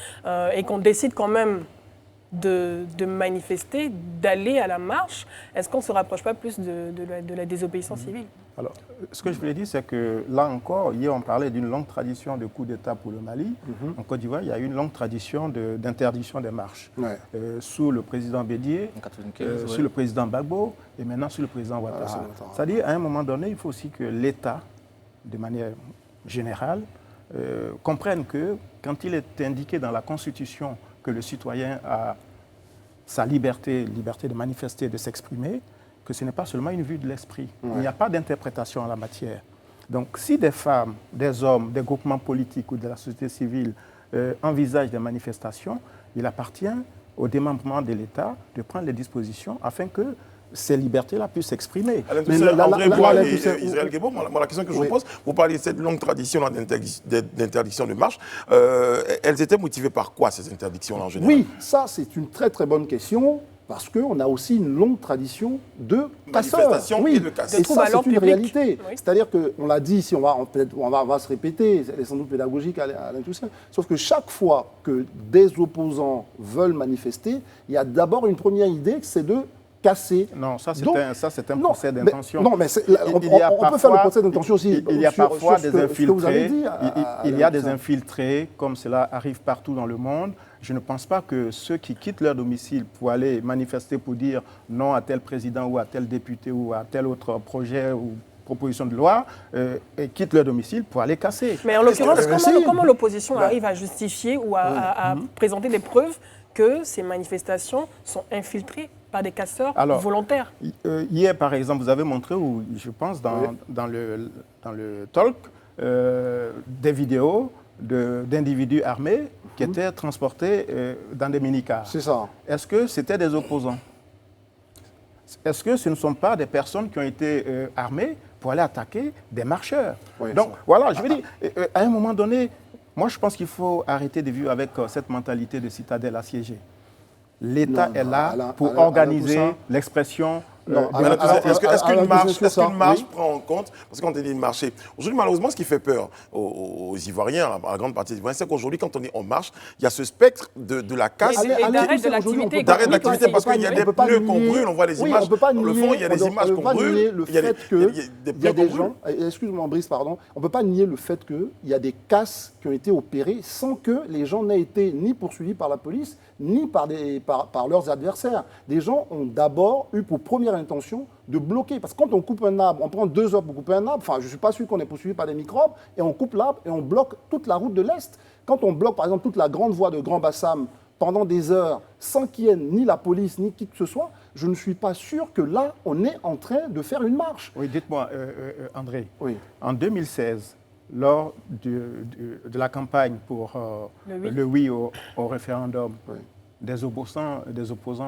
et qu'on décide quand même de manifester, d'aller à la marche, est-ce qu'on ne se rapproche pas plus de la désobéissance civile? Alors, ce que je voulais dire, c'est que là encore, hier, on parlait d'une longue tradition de coup d'État pour le Mali. En Côte d'Ivoire, il y a eu une longue tradition d'interdiction des marches. Ouais. Sous le président Bédié, En 95, sous le président Gbagbo et maintenant sous le président Ouattara. c'est Ouattara. C'est-à-dire, à un moment donné, il faut aussi que l'État, de manière générale, comprenne que quand il est indiqué dans la Constitution que le citoyen a sa liberté de manifester, de s'exprimer, que ce n'est pas seulement une vue de l'esprit. Il n'y a pas d'interprétation en la matière. Donc, si des femmes, des hommes, des groupements politiques ou de la société civile envisagent des manifestations, il appartient au démembrement de l'État de prendre les dispositions afin que ces libertés-là puissent s'exprimer. Alain Mais Toussaint, André Bois Alain et Toussaint, Israël Guébo, moi, la question que je Oui. vous pose, vous parlez de cette longue tradition d'interdiction de marche. Elles étaient motivées par quoi, ces interdictions-là, en général? Oui, ça c'est une très très bonne question parce qu'on a aussi une longue tradition de casseurs. Manifestation Oui, et de casse. De et troubles ça à l'ordre c'est une public. réalité. Oui. C'est-à-dire qu'on l'a dit, si on va se répéter, c'est sans doute pédagogique Alain Toussaint, sauf que chaque fois que des opposants veulent manifester, il y a d'abord une première idée, c'est de casser. Non, ça c'est Donc, un non, procès mais- d'intention. Non, mais on peut parfois- faire le procès d'intention aussi. Il y a sur- parfois sur des ce que vous avez infiltrés. dit, Il y a Alain des Toussaint. infiltrés, comme cela arrive partout dans le monde. Je ne pense pas que ceux qui quittent leur domicile pour aller manifester pour dire non à tel président ou à tel député ou à tel autre projet ou proposition de loi et quittent leur domicile pour aller casser. Mais en l'occurrence, si. comment l'opposition arrive à justifier ou à présenter des preuves que ces manifestations sont infiltrées par des casseurs Alors, volontaires. Hier, par exemple, vous avez montré, ou je pense, dans le talk, des vidéos d'individus armés qui étaient transportés dans des minicars. C'est ça. Est-ce que c'était des opposants? Est-ce que ce ne sont pas des personnes qui ont été armées pour aller attaquer des marcheurs? Oui, Donc, ça. voilà, je veux dire, à un moment donné, moi, je pense qu'il faut arrêter de vivre avec cette mentalité de citadelle assiégée. L'État est là pour organiser l'expression. Est-ce qu'une marche oui. prend en compte, parce qu'on dit de marcher. Aujourd'hui, malheureusement, ce qui fait peur aux Ivoiriens, à la grande partie des Ivoiriens, c'est qu'aujourd'hui, quand on marche, il y a ce spectre de la casse. Et d'arrêt de l'activité. D'arrêt de l'activité, parce qu'il y a des pneus qu'on brûle, on voit les images. Dans le fond, il y a des images qu'on brûle. Il y a des gens, excuse-moi Brice, pardon, on ne peut pas nier le fait qu'il y a des casses qui ont été opérées sans que les gens n'aient été ni poursuivis par la police, ni par leurs adversaires. Des gens ont d'abord eu pour première intention de bloquer. Parce que quand on coupe un arbre, on prend 2 heures pour couper un arbre, enfin je ne suis pas sûr qu'on est poursuivi par des microbes, et on coupe l'arbre et on bloque toute la route de l'Est. Quand on bloque par exemple toute la grande voie de Grand Bassam pendant des heures, sans qu'il y ait ni la police, ni qui que ce soit, je ne suis pas sûr que là, on est en train de faire une marche. Oui, dites-moi, André, Oui. en 2016, lors de la campagne pour le oui au référendum, Oui. des opposants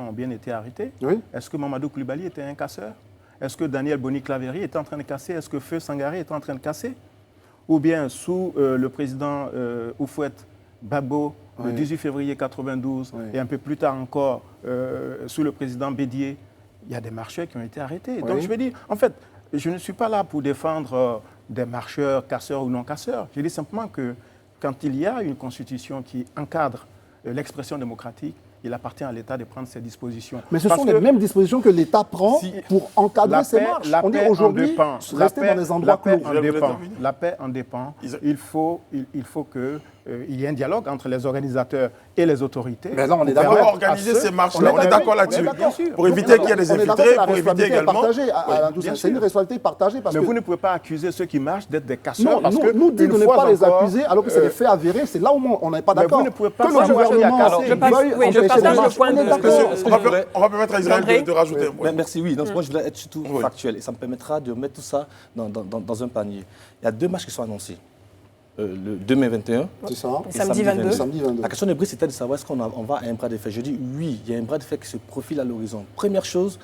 ont bien été arrêtés. Oui. Est-ce que Mamadou Koulibaly était un casseur? Est-ce que Daniel Boni-Claverie était en train de casser? Est-ce que Feu Sangaré était en train de casser? Ou bien sous le président Houphouët Babo, le 18 février 1992, et un peu plus tard encore, sous le président Bédié, il y a des marcheurs qui ont été arrêtés. Donc je veux dire, en fait, je ne suis pas là pour défendre des marcheurs, casseurs ou non casseurs. Je dis simplement que quand il y a une constitution qui encadre l'expression démocratique, il appartient à l'État de prendre ses dispositions. Mais ce sont les mêmes dispositions que l'État prend pour encadrer ces marches. La On dit paix aujourd'hui, rester dans des endroits clos. La paix en dépend. Il faut qu'il y ait un dialogue entre les organisateurs et les autorités. Mais là, on est On va d'accord. organiser ces marches-là. On est d'accord là-dessus. Pour éviter qu'il y ait des On est d'accord infiltrés, que la pour éviter responsabilité est également. partagée, Alain bien Toussaint. sûr. C'est une responsabilité partagée parce Mais que vous ne pouvez pas accuser ceux qui marchent d'être des casseurs. non, parce que nous dit de une ne fois pas les encore, accuser alors que c'est des faits avérés. C'est là où on n'est pas mais d'accord. vous ne pouvez pas Que le savoir qui a gouvernement cassé. Je passe- veuille oui, je empêcher partage les le marches. point On est de- d'accord. On va permettre à Israël de rajouter un point. Merci, oui. Donc, moi, je voulais être surtout factuel et ça me permettra de mettre tout ça dans un panier. Il y a 2 matchs qui sont annoncés. Le 2 mai 21 C'est ça. Et samedi 22. Samedi 22. La question de Brice, c'était de savoir est-ce qu'on va à un bras de fer. Je dis oui, il y a un bras de fer qui se profile à l'horizon. Première chose,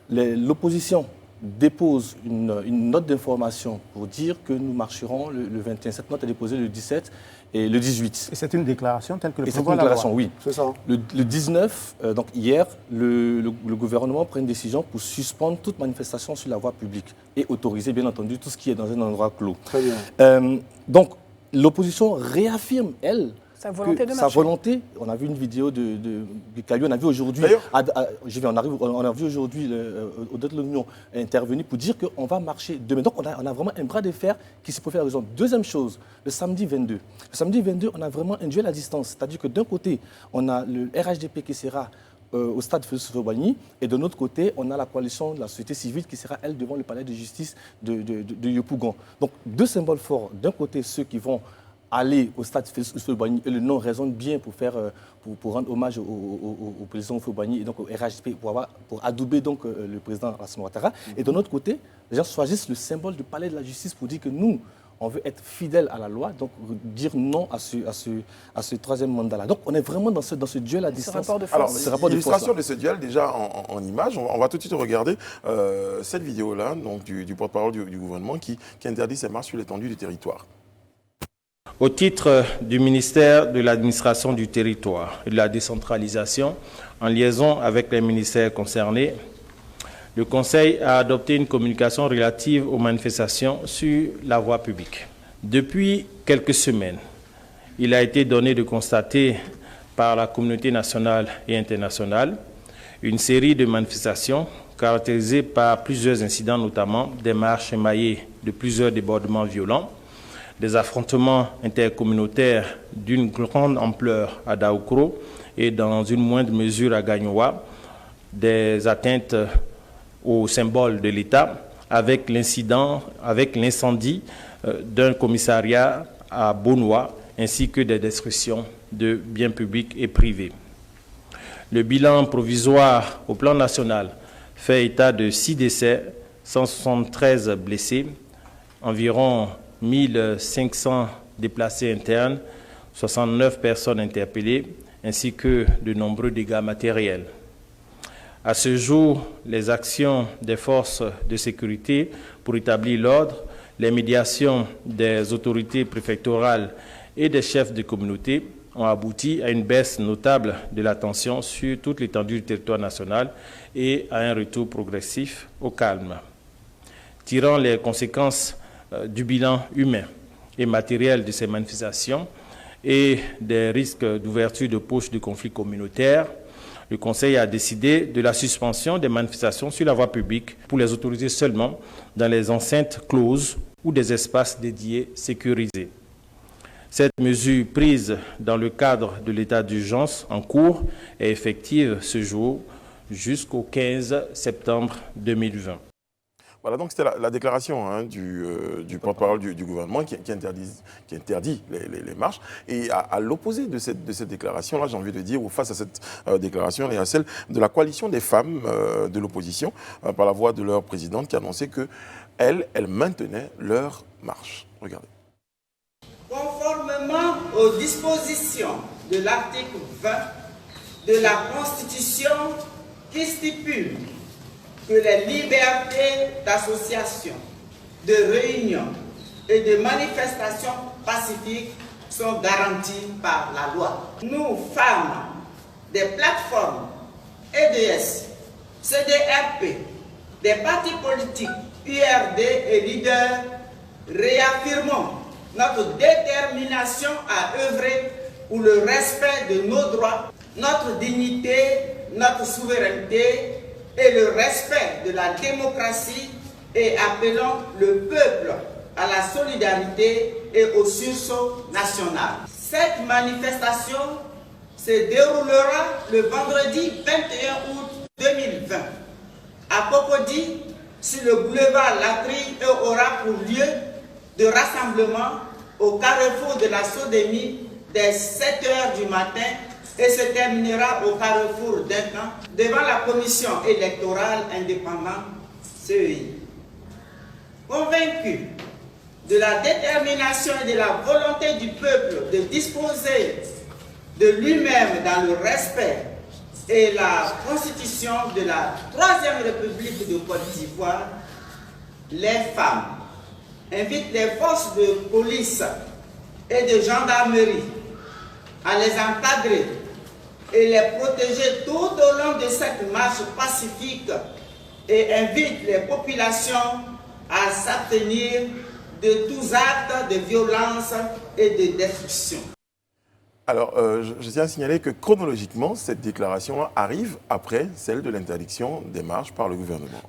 l'opposition dépose une note d'information pour dire que nous marcherons le 21. Cette note est déposée le 17 et le 18. Et c'est une déclaration telle que le Et c'est une prévoit la loi. déclaration, oui. C'est ça. Le 19, donc hier, le gouvernement prend une décision pour suspendre toute manifestation sur la voie publique et autoriser, bien entendu, tout ce qui est dans un endroit clos. Très bien. Donc, l'opposition réaffirme, elle, Sa volonté de sa marcher. volonté. On a vu une vidéo de Kayou, on a vu aujourd'hui, D'ailleurs- on a vu aujourd'hui Odette L'Union intervenir pour dire qu'on va marcher demain. Donc on a vraiment un bras de fer qui se profile à l'horizon. Deuxième chose, le samedi 22. Le samedi 22, on a vraiment un duel à distance. C'est-à-dire que d'un côté, on a le RHDP qui sera au stade Félix-Houphouët-Boigny, et de l'autre côté, on a la coalition de la société civile qui sera, elle, devant le palais de justice de Yopougon. Donc, 2 symboles forts. D'un côté, ceux qui vont aller au stade Félix-Houphouët-Boigny, et le nom résonne bien pour rendre hommage au président Houphouët-Boigny et donc au RHDP, pour adouber donc, le président Alassane Ouattara. Et de l'autre côté, les gens choisissent le symbole du palais de la justice pour dire que nous, on veut être fidèle à la loi, donc dire non à ce troisième mandat-là. Donc on est vraiment dans ce duel à distance. rapport de force. Alors, Ce rapport de l'illustration force-là. de ce duel, déjà en images, on va tout de suite regarder cette vidéo-là, donc du porte-parole du gouvernement qui interdit ces marches sur l'étendue du territoire. Au titre du ministère de l'administration du territoire et de la décentralisation, en liaison avec les ministères concernés, le Conseil a adopté une communication relative aux manifestations sur la voie publique. Depuis quelques semaines, il a été donné de constater par la communauté nationale et internationale une série de manifestations caractérisées par plusieurs incidents, notamment des marches émaillées de plusieurs débordements violents, des affrontements intercommunautaires d'une grande ampleur à Daoukro et dans une moindre mesure à Gagnoa, des atteintes au symbole de l'État avec l'incendie d'un commissariat à Bonois ainsi que des destructions de biens publics et privés. Le bilan provisoire au plan national fait état de 6 décès, 173 blessés, environ 1500 déplacés internes, 69 personnes interpellées, ainsi que de nombreux dégâts matériels. À ce jour, les actions des forces de sécurité pour établir l'ordre, les médiations des autorités préfectorales et des chefs de communauté ont abouti à une baisse notable de la tension sur toute l'étendue du territoire national et à un retour progressif au calme. Tirant les conséquences du bilan humain et matériel de ces manifestations et des risques d'ouverture de poches de conflits communautaires, le Conseil a décidé de la suspension des manifestations sur la voie publique pour les autoriser seulement dans les enceintes closes ou des espaces dédiés sécurisés. Cette mesure prise dans le cadre de l'état d'urgence en cours est effective ce jour jusqu'au 15 septembre 2020. Voilà, donc c'était la déclaration du porte-parole du gouvernement qui interdit les marches. Et à l'opposé de cette déclaration-là, j'ai envie de dire, ou face à cette déclaration, il y a celle de la coalition des femmes de l'opposition, par la voix de leur présidente, qui annonçait qu'elles maintenaient leur marche. Regardez. Conformément aux dispositions de l'article 20 de la Constitution qui stipule que les libertés d'association, de réunion et de manifestation pacifique sont garanties par la loi. Nous, femmes des plateformes EDS, CDRP, des partis politiques, URD et leaders, réaffirmons notre détermination à œuvrer pour le respect de nos droits, notre dignité, notre souveraineté et le respect de la démocratie et appelons le peuple à la solidarité et au sursaut national. Cette manifestation se déroulera le vendredi 21 août 2020 à Cocody sur le boulevard Latry et aura pour lieu de rassemblement au carrefour de la Sodémie dès 7 h du matin et se terminera au carrefour d'Incan devant la commission électorale indépendante CEI. Convaincu de la détermination et de la volonté du peuple de disposer de lui-même dans le respect et la constitution de la Troisième République de Côte d'Ivoire, les femmes invitent les forces de police et de gendarmerie à les encadrer et les protéger tout au long de cette marche pacifique et invite les populations à s'abstenir de tous actes de violence et de destruction. Alors, je tiens à signaler que chronologiquement, cette déclaration arrive après celle de l'interdiction des marches par le gouvernement.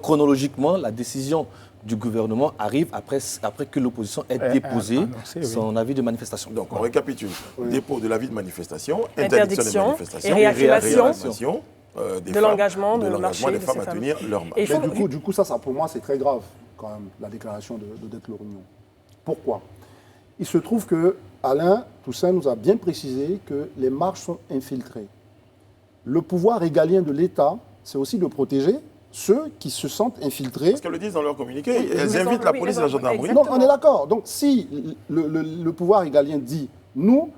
Chronologiquement, la décision du gouvernement arrive après que l'opposition ait déposé son avis de manifestation. Donc, on récapitule. Dépôt de l'avis de manifestation, interdiction des manifestations et réaffirmation de l'engagement des femmes à tenir leur marche. Mais du coup, ça, pour moi, c'est très grave, quand même, la déclaration d'être l'Union. Pourquoi? Il se trouve que Alain Toussaint nous a bien précisé que les marches sont infiltrées. Le pouvoir régalien de l'État, c'est aussi de protéger ceux qui se sentent infiltrés. Parce qu'elles le disent dans leur communiqué, elles invitent la police et la gendarmerie. Non, on est d'accord. Donc si le pouvoir régalien dit, nous,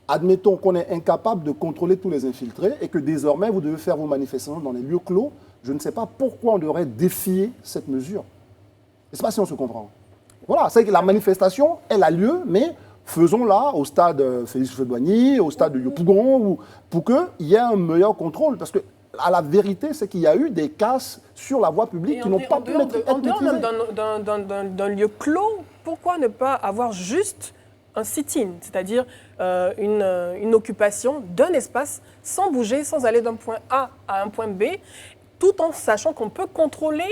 admettons qu'on est incapable de contrôler tous les infiltrés et que désormais vous devez faire vos manifestations dans les lieux clos, je ne sais pas pourquoi on devrait défier cette mesure. Je ne sais pas si on se comprend. Voilà, c'est que la manifestation, elle a lieu, mais faisons-la au stade Félix Houphouët-Boigny, au stade de Yopougon, pour qu'il y ait un meilleur contrôle. Parce que à la vérité, c'est qu'il y a eu des casses sur la voie publique qui n'ont pas pu être maîtrisées. En dehors d'un lieu clos, pourquoi ne pas avoir juste un sit-in, c'est-à-dire une occupation d'un espace sans bouger, sans aller d'un point A à un point B, tout en sachant qu'on peut contrôler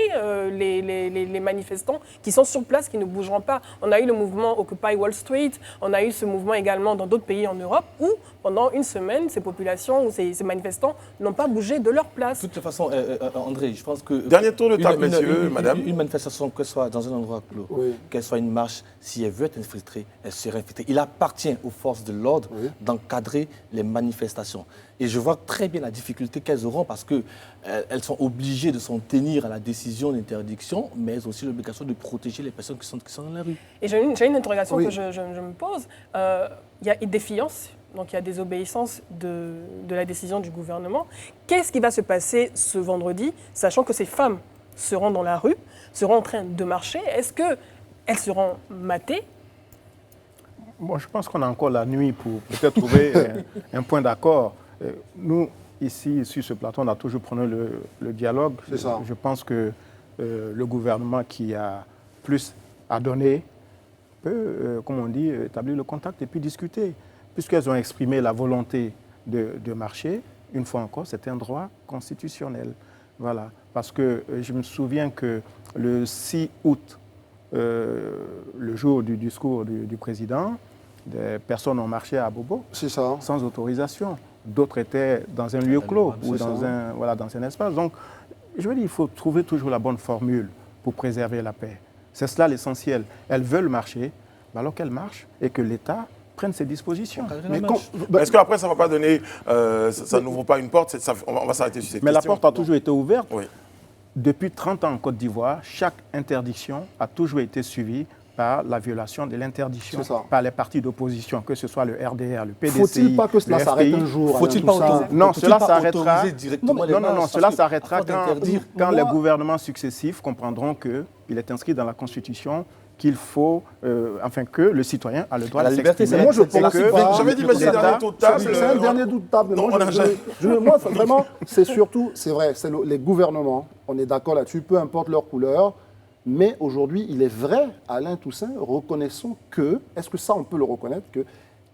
les manifestants qui sont sur place, qui ne bougeront pas. On a eu le mouvement Occupy Wall Street, on a eu ce mouvement également dans d'autres pays en Europe où, pendant une semaine, ces populations ou ces manifestants n'ont pas bougé de leur place. De toute façon, André, je pense que... Dernier tour de table, messieurs, madame. Une manifestation, que ce soit dans un endroit clos, qu'elle soit une marche, si elle veut être infiltrée, elle sera infiltrée. Il appartient aux forces de l'ordre d'encadrer les manifestations. Et je vois très bien la difficulté qu'elles auront parce qu'elles sont obligées de s'en tenir à la décision d'interdiction, mais elles ont aussi l'obligation de protéger les personnes qui sont dans la rue. Et j'ai une interrogation que je me pose. Il y a une défiance, donc il y a désobéissance de la décision du gouvernement. Qu'est-ce qui va se passer ce vendredi, sachant que ces femmes seront dans la rue, seront en train de marcher? Est-ce qu'elles seront matées? Moi, je pense qu'on a encore la nuit pour peut-être trouver un point d'accord. Nous, ici, sur ce plateau, on a toujours prôné le dialogue. C'est ça. Je pense que le gouvernement qui a plus à donner peut, comme on dit, établir le contact et puis discuter. Puisqu'elles ont exprimé la volonté de marcher, une fois encore, c'est un droit constitutionnel. Voilà. Parce que je me souviens que le 6 août, le jour du discours du président, des personnes ont marché à Bobo sans autorisation. D'autres étaient dans un lieu clos ou dans un espace. Donc, je veux dire, il faut trouver toujours la bonne formule pour préserver la paix. C'est cela l'essentiel. Elles veulent marcher, alors qu'elles marchent et que l'État prenne ses dispositions. Mais est-ce qu'après, ça ne va pas donner, ça n'ouvre pas une porte, on va s'arrêter sur cette question. Mais la porte a toujours été ouverte. Oui. Depuis 30 ans en Côte d'Ivoire, chaque interdiction a toujours été suivie par la violation de l'interdiction par les partis d'opposition, que ce soit le RDR, le PDCI, faut-il pas que cela s'arrête un jour? Faut-il pas autoriser? Non, cela s'arrêtera. Non, Cela s'arrêtera quand les gouvernements successifs comprendront qu'il est inscrit dans la Constitution qu'il faut, que le citoyen a le droit à la liberté. s'exprimer. Moi, je pense que j'avais dit, mais c'est un dernier tour de table. C'est un dernier tour de table. Moi, vraiment, c'est surtout, c'est vrai, c'est les gouvernements, on est d'accord là-dessus, peu importe leur couleur. Mais aujourd'hui, il est vrai, Alain Toussaint, reconnaissons que, est-ce que ça on peut le reconnaître, que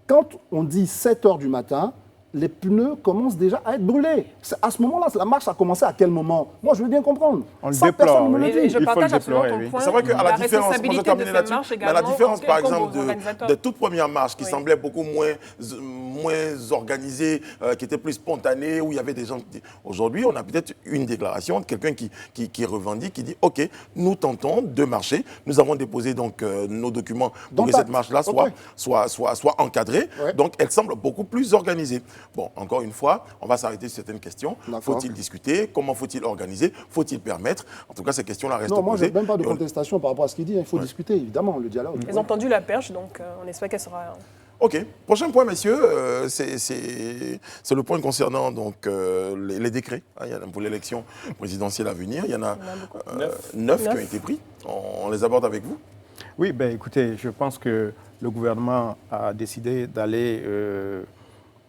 quand on dit 7 h du matin, les pneus commencent déjà à être brûlés. À ce moment-là, la marche a commencé à quel moment? Moi, je veux bien comprendre. On le déplore. Et je partage absolument ton point. C'est vrai qu'à la différence, moi je terminer là-dessus, mais à la différence par exemple de toute première marche qui semblait beaucoup moins organisée, qui était plus spontanée, où il y avait des gens qui... Aujourd'hui, on a peut-être une déclaration de quelqu'un qui revendique, qui dit « Ok, nous tentons de marcher, nous avons déposé donc nos documents pour que cette marche-là soit encadrée. Ouais. Donc, elle semble beaucoup plus organisée. » Bon, encore une fois, on va s'arrêter sur certaines questions. Faut-il discuter? Comment faut-il organiser? Faut-il permettre? En tout cas, ces questions-là restent posées. Non, moi, je n'ai même pas de contestation par rapport à ce qu'il dit. Il faut discuter, évidemment, le dialogue. Ils ont tendu la perche, donc on espère qu'elle sera... OK. Prochain point, messieurs, c'est le point concernant donc, les décrets. Il y en a pour l'élection présidentielle à venir. Il y en a 9 qui ont été pris. On les aborde avec vous. Oui, écoutez, je pense que le gouvernement a décidé d'aller...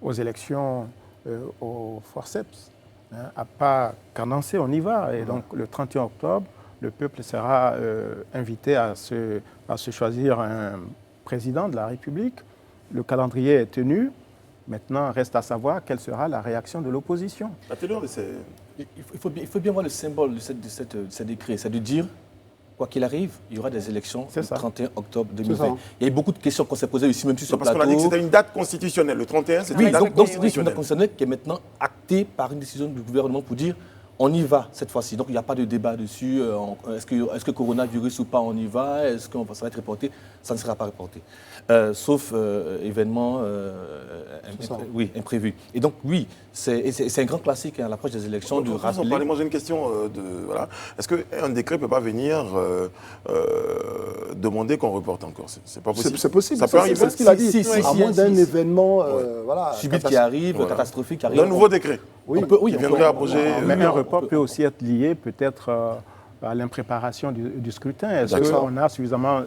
aux élections au forceps, à pas cadencer, on y va. Et donc, le 31 octobre, le peuple sera invité à se choisir un président de la République. Le calendrier est tenu. Maintenant, reste à savoir quelle sera la réaction de l'opposition. Il faut bien voir le symbole de ce décret, c'est de dire, quoi qu'il arrive, il y aura des élections le 31 octobre 2020. Il y a eu beaucoup de questions qu'on s'est posées ici, même sur ce plateau. Parce qu'on a dit que c'était une date constitutionnelle. Le 31, c'est une date constitutionnelle. C'est une date constitutionnelle qui est maintenant actée par une décision du gouvernement pour dire on y va cette fois-ci. Donc il n'y a pas de débat dessus. Est-ce que coronavirus ou pas, on y va? Est-ce que ça va être reporté? Ça ne sera pas reporté. Sauf événement imprévu. Et donc oui, c'est un grand classique à l'approche des élections. Moi j'ai une question. Est-ce qu'un décret ne peut pas venir demander qu'on reporte encore? C'est pas possible. C'est possible. Ça peut arriver. C'est ce qu'il a dit. À moins d'un événement subit qui arrive, catastrophique qui arrive. D'un nouveau décret. Oui, qui viendrait abroger. Mais un report peut aussi être lié peut-être à l'impréparation du scrutin. Est-ce qu'on a suffisamment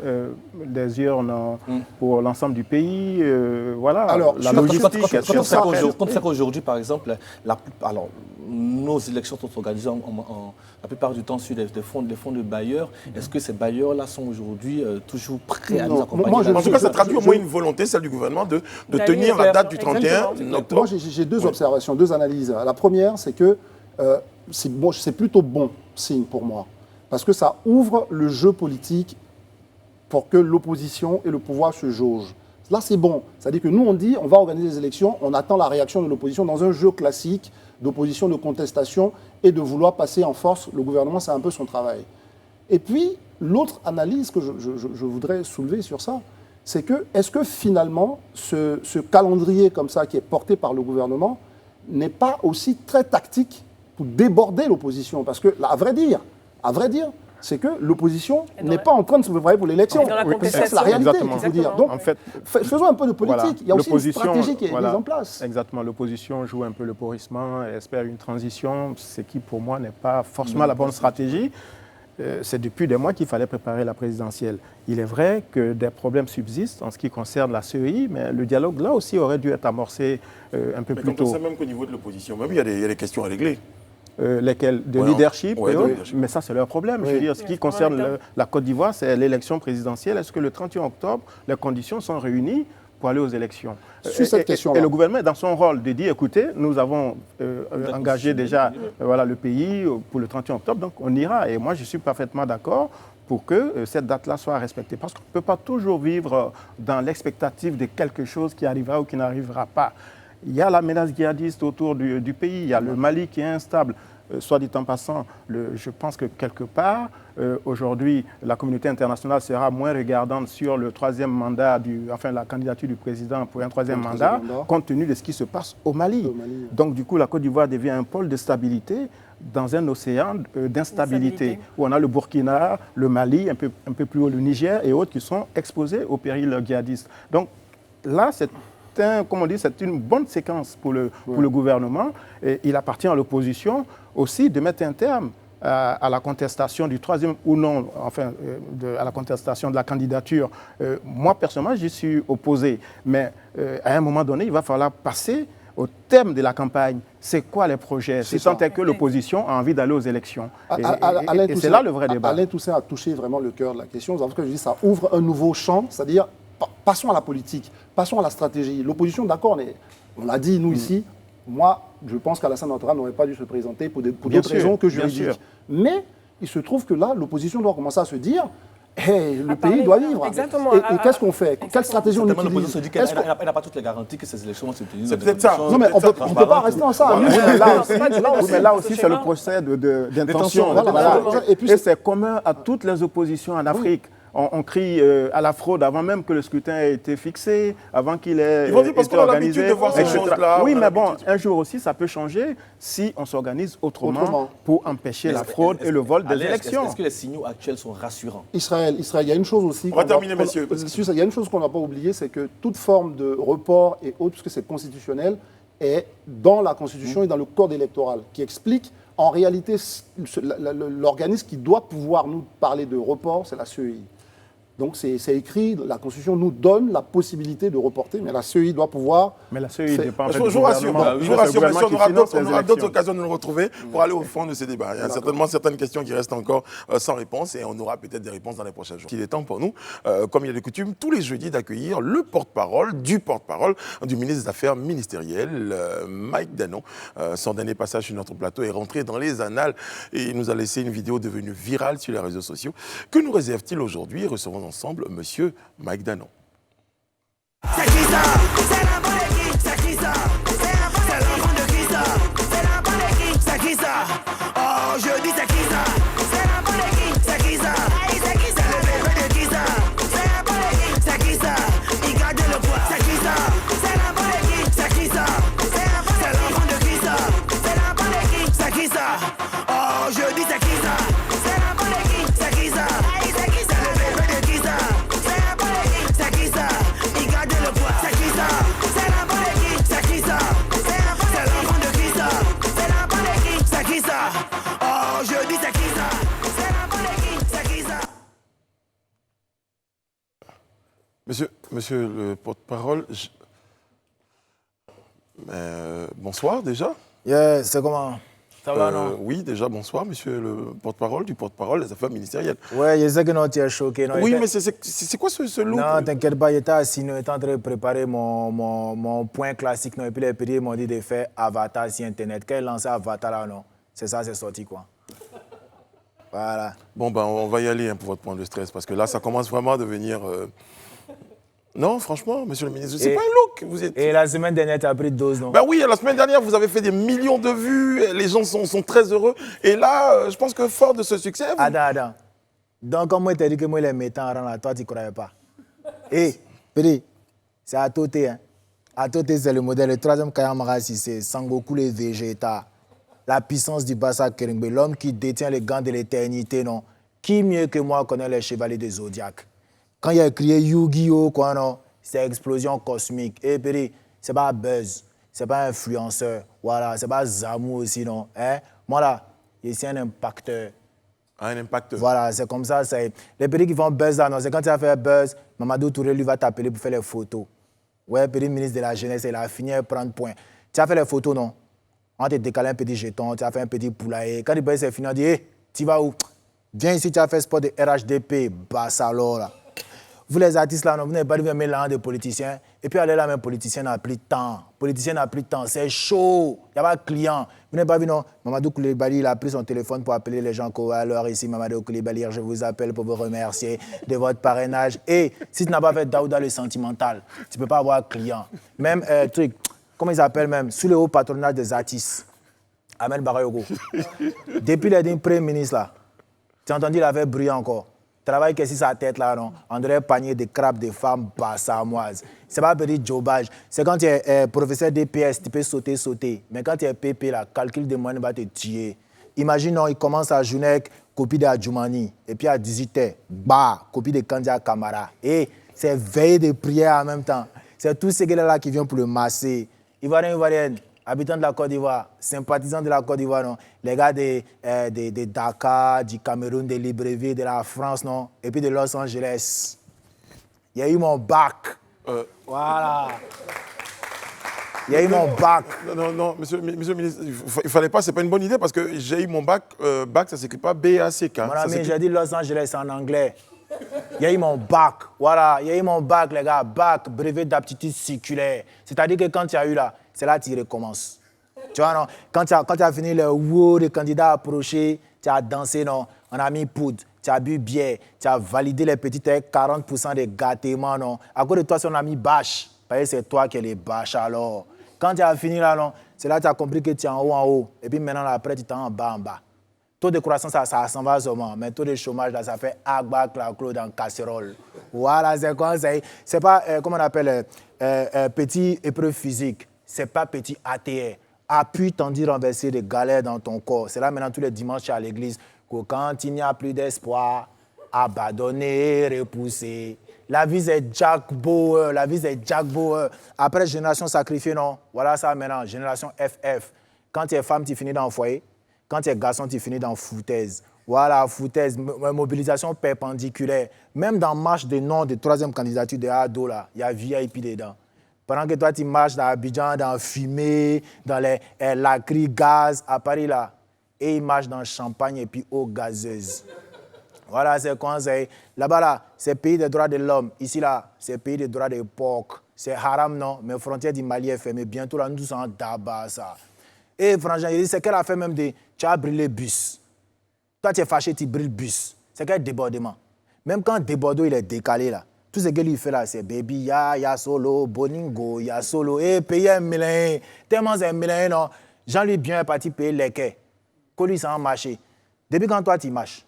des urnes pour l'ensemble du pays? Alors, la logistique. Quand c'est qu'aujourd'hui, par exemple, nos élections sont organisées la plupart du temps sur des fonds de bailleurs. Est-ce que ces bailleurs-là sont aujourd'hui toujours prêts à nous accompagner? En tout cas, ça traduit au moins une volonté, celle du gouvernement, de tenir la date du 31 octobre. Moi, j'ai deux observations, deux analyses. La première, c'est que c'est plutôt bon signe pour moi. Parce que ça ouvre le jeu politique pour que l'opposition et le pouvoir se jaugent. Là, c'est bon. C'est-à-dire que nous, on dit, on va organiser des élections, on attend la réaction de l'opposition dans un jeu classique d'opposition, de contestation et de vouloir passer en force. Le gouvernement, c'est un peu son travail. Et puis, l'autre analyse que je voudrais soulever sur ça, c'est que, est-ce que finalement, ce calendrier comme ça qui est porté par le gouvernement n'est pas aussi très tactique pour déborder l'opposition. Parce que, à vrai dire, c'est que l'opposition n'est pas en train de se préparer pour l'élection. C'est la réalité, il faut dire. Donc, en fait, faisons un peu de politique. Voilà. Il y a aussi une stratégie qui est mise en place. Exactement. L'opposition joue un peu le pourrissement, espère une transition, ce qui, pour moi, n'est pas forcément la bonne stratégie. C'est depuis des mois qu'il fallait préparer la présidentielle. Il est vrai que des problèmes subsistent en ce qui concerne la CEI, mais le dialogue, là aussi, aurait dû être amorcé un peu plus tôt. On sait même qu'au niveau de l'opposition, même il y a des questions à régler. Lesquels de leadership, ouais, et autres, leadership. Mais ça, c'est leur problème. Oui. Je veux dire, ce qui concerne la Côte d'Ivoire, c'est l'élection présidentielle. Est-ce que le 31 octobre, les conditions sont réunies pour aller aux élections? Sur cette question-là. Et le gouvernement est dans son rôle de dire, écoutez, nous avons engagé déjà le pays pour le 31 octobre, donc on ira. Et moi, je suis parfaitement d'accord pour que cette date-là soit respectée. Parce qu'on ne peut pas toujours vivre dans l'expectative de quelque chose qui arrivera ou qui n'arrivera pas. Il y a la menace djihadiste autour du pays, il y a le Mali qui est instable. Soit dit en passant, je pense que quelque part, aujourd'hui, la communauté internationale sera moins regardante sur le troisième mandat, la candidature du président pour un troisième mandat, compte tenu de ce qui se passe au Mali. Donc, du coup, la Côte d'Ivoire devient un pôle de stabilité dans un océan d'instabilité, où on a le Burkina, le Mali, un peu plus haut le Niger et autres qui sont exposés au péril djihadiste. Donc, là, c'est une bonne séquence pour le gouvernement. Et il appartient à l'opposition aussi de mettre un terme à la contestation du troisième ou non, à la contestation de la candidature. Moi, personnellement, j'y suis opposé. Mais à un moment donné, il va falloir passer au thème de la campagne. C'est quoi les projets? C'est tant est que l'opposition a envie d'aller aux élections. Et c'est là le vrai débat. Alain Toussaint a touché vraiment le cœur de la question. Vous savez ce que je dis, ça ouvre un nouveau champ, c'est-à-dire passons à la politique, passons à la stratégie. L'opposition, d'accord, on l'a dit, nous ici, moi, je pense qu'Alassane Ouattara n'aurait pas dû se présenter pour d'autres raisons que juridiques. Mais il se trouve que là, l'opposition doit commencer à se dire, le pays doit vivre. Exactement. Et qu'est-ce qu'on fait? Quelle stratégie on utilise? L'opposition se dit qu'elle n'a pas toutes les garanties que ces élections vont se tenir. C'est peut-être ça. Non, mais on ne peut pas rester en ça. Mais là aussi, c'est le procès d'intention. Et c'est commun à toutes les oppositions en Afrique. On crie à la fraude avant même que le scrutin ait été fixé, avant qu'il ait été organisé. De voir ces choses-là. Oui, mais bon, un jour aussi, ça peut changer si on s'organise autrement pour empêcher la fraude et le vol des élections. Est-ce que les signaux actuels sont rassurants? Israël, il y a une chose aussi. On va terminer, messieurs. Il y a une chose qu'on n'a pas oubliée, c'est que toute forme de report et autres, puisque c'est constitutionnel, est dans la Constitution et dans le code électoral, qui explique en réalité l'organisme qui doit pouvoir nous parler de report, c'est la CEI. Donc c'est écrit, la Constitution nous donne la possibilité de reporter, mais la CEI doit pouvoir... Mais la CEI dépend en fait Je du vous rassure, gouvernement. on aura d'autres occasions de nous retrouver pour aller au fond de ces débats. Il y a certainement certaines questions qui restent encore sans réponse et on aura peut-être des réponses dans les prochains jours. Il est temps pour nous, comme il y a de coutume, tous les jeudis d'accueillir le porte-parole du ministre des Affaires ministérielles, Mike Danon. Son dernier passage sur notre plateau est rentré dans les annales et il nous a laissé une vidéo devenue virale sur les réseaux sociaux. Que nous réserve-t-il aujourd'hui? Recevons ensemble Monsieur Mike Danon. C'est qui ça? C'est la bonne équipe, c'est qui ça? C'est l'enfant de qui ça? C'est la bonne équipe, c'est qui ça? Oh, je dis c'est qui ça? C'est la bonne équipe, c'est qui ça? C'est le bébé de qui ça? C'est la bonne équipe, c'est qui ça? Il garde le poids, c'est qui ça? C'est la bonne équipe, c'est qui ça? C'est l'enfant de qui ça? C'est la bonne équipe, c'est qui ça? Oh, je dis c'est qui ça? C'est la bonne équipe, c'est qui ça? C'est le bébé de qui ça? C'est la bonne équipe, c'est qui ça? Il garde le poids, c'est qui ça? C'est la bonne équipe, c'est qui ça? C'est l'enfant de qui ça? C'est la bonne équipe, c'est qui ça? Oh, je dis c'est qui ça? C'est la bonne équipe, c'est qui ça? Monsieur le porte-parole, bonsoir déjà. Yeah, c'est comment? Ça va, non? Oui, déjà, bonsoir, monsieur le porte-parole du porte-parole des affaires ministérielles. Ouais, je sais que non, tu es choqué. Non, Oui, mais c'est quoi ce look? Non, t'inquiète pas, j'étais assis, j'étais en train de préparer mon point classique. Non, et puis les petits m'ont dit de faire Avatar sur Internet. Quand ils lançaient Avatar, là, non, c'est ça, c'est sorti, quoi. Voilà. Bon, ben, on va y aller pour votre point de stress, parce que là, ça commence vraiment à devenir... Non, franchement, monsieur le ministre, c'est pas un look. Et la semaine dernière, tu as pris de doses, non? Ben oui, la semaine dernière, vous avez fait des millions de vues, les gens sont très heureux. Et là, je pense que fort de ce succès... Attends. Donc, comme moi, tu as dit que moi, les mettants en rang là, toi, tu ne croyais pas. Hé, petit, c'est à tôter, hein. Atote, c'est le modèle. Le troisième Kayamara Sissé, Sangoku les Vegeta. La puissance du Bassa Keringbe, l'homme qui détient les gants de l'éternité, non? Qui mieux que moi connaît les chevaliers des Zodiac? Quand il a crié Yu-Gi-Oh, quoi, non? C'est explosion cosmique. Et puis, c'est pas Buzz, c'est pas influenceur, voilà, c'est pas Zamou aussi, non? Hein? Moi, là, je suis un impacteur. Un impacteur. Voilà, c'est comme ça. Les petits qui font buzz, là, non? C'est quand tu as fait buzz, Mamadou Touré, lui, va t'appeler pour faire les photos. Ouais, petit ministre de la Jeunesse, il a fini à prendre point. Tu as fait les photos, non? On t'a décalé un petit jeton, tu as fait un petit poulailler. Quand il paye, c'est fini, on dit, hey, tu vas où? Viens ici, tu as fait sport de RHDP, Bassalo, là. Vous, les artistes, là, non, vous n'avez pas vu un mélange de politiciens. Et puis, allez là, même politicien n'a plus de temps. Politicien n'a plus de temps. C'est chaud. Il n'y a pas de client. Vous n'avez pas vu, non? Mamadou Koulibaly, il a pris son téléphone pour appeler les gens. Alors, ici, Mamadou Koulibaly, je vous appelle pour vous remercier de votre parrainage. Et si tu n'as pas fait Daouda le sentimental, tu ne peux pas avoir client. Même, truc, comment ils s'appellent même? Sous le haut patronage des artistes. Ahmed Barayogo. Depuis les derniers premiers ministres, là, tu as entendu, il avait brûlé encore. Travaille que si sa tête là, non. André Panier de crabes de femmes bassamoises. C'est pas petit jobage. C'est quand tu es professeur DPS, tu peux sauter. Mais quand tu es PP, là, calcul de moyenne va te tuer. Imagine, non, il commence à jouer avec copie d'Adjoumani. Et puis à 18h, copie de Kandia Kamara. Et c'est veille de prière en même temps. C'est tous ces gars-là qui viennent pour le masser. Ivoirienne. Habitants de la Côte d'Ivoire, sympathisants de la Côte d'Ivoire, non? Les gars de Dakar, du Cameroun, de Libreville, de la France, non? Et puis de Los Angeles. Il y a eu mon bac. Voilà. Il y a eu mon bac. Non, monsieur le ministre, il fallait pas, c'est pas une bonne idée parce que j'ai eu mon bac. Bac, ça s'écrit pas B-A-C-K. Mon ami, j'ai dit Los Angeles en anglais. Il y a eu mon bac. Voilà, il y a eu mon bac, les gars. Bac, brevet d'aptitude circulaire. C'est-à-dire que quand tu as eu là, c'est là que tu recommences. Tu vois, non? Quand tu as fini le wow, les candidats approchés, tu as dansé, non? On a mis poudre, tu as bu bière, tu as validé les petites 40% de gâtements, non? À cause de toi, si on a mis bâche, parce que c'est toi qui es les bâches alors. Quand tu as fini là, non? C'est là que tu as compris que tu es en haut. Et puis maintenant, après, tu es en bas. Taux de croissance, ça s'en va seulement. Mais taux de chômage, là, ça fait agba, claclo dans casserole. Voilà, c'est quoi? C'est pas, comment on appelle, petit épreuve physique. C'est pas petit ATR. Appui tendu renversé de galères dans ton corps. C'est là maintenant tous les dimanches à l'église que quand il n'y a plus d'espoir, abandonner, repousser. La vie c'est Jack Bauer, la vie c'est Jack Bauer. Après génération sacrifiée, non. Voilà ça maintenant, génération FF. Quand tu es femme, tu finis dans le foyer. Quand tu es garçon, tu finis dans foutaise. Voilà, foutaise, mobilisation perpendiculaire. Même dans marche de nom de troisième candidature de ADO, là, il y a VIP dedans. Pendant que toi, tu marches dans Abidjan, dans Fumé, dans les lacry gaz, à Paris, là. Et ils marchent dans Champagne et puis eau gazeuse. Voilà, c'est quoi c'est. Là-bas, là, c'est pays des droits de l'homme. Ici, là, c'est pays des droits des porcs. C'est haram, non? Mais frontière du Mali est fermée. Bientôt, là, nous sommes en Daba, ça. Et franchement, c'est qu'elle a fait même des... Tu as brûlé le bus. Toi, tu es fâché, tu brûles le bus. C'est quel débordement. Même quand Débordeaux, il est décalé, là. Tout ce qu'il fait là, c'est baby, ya solo, boningo, ya solo. Et payer un million. Tellement c'est un million, non. Jean-Louis bien est parti payer les quais. Colis sans marché. Depuis quand toi, tu marches?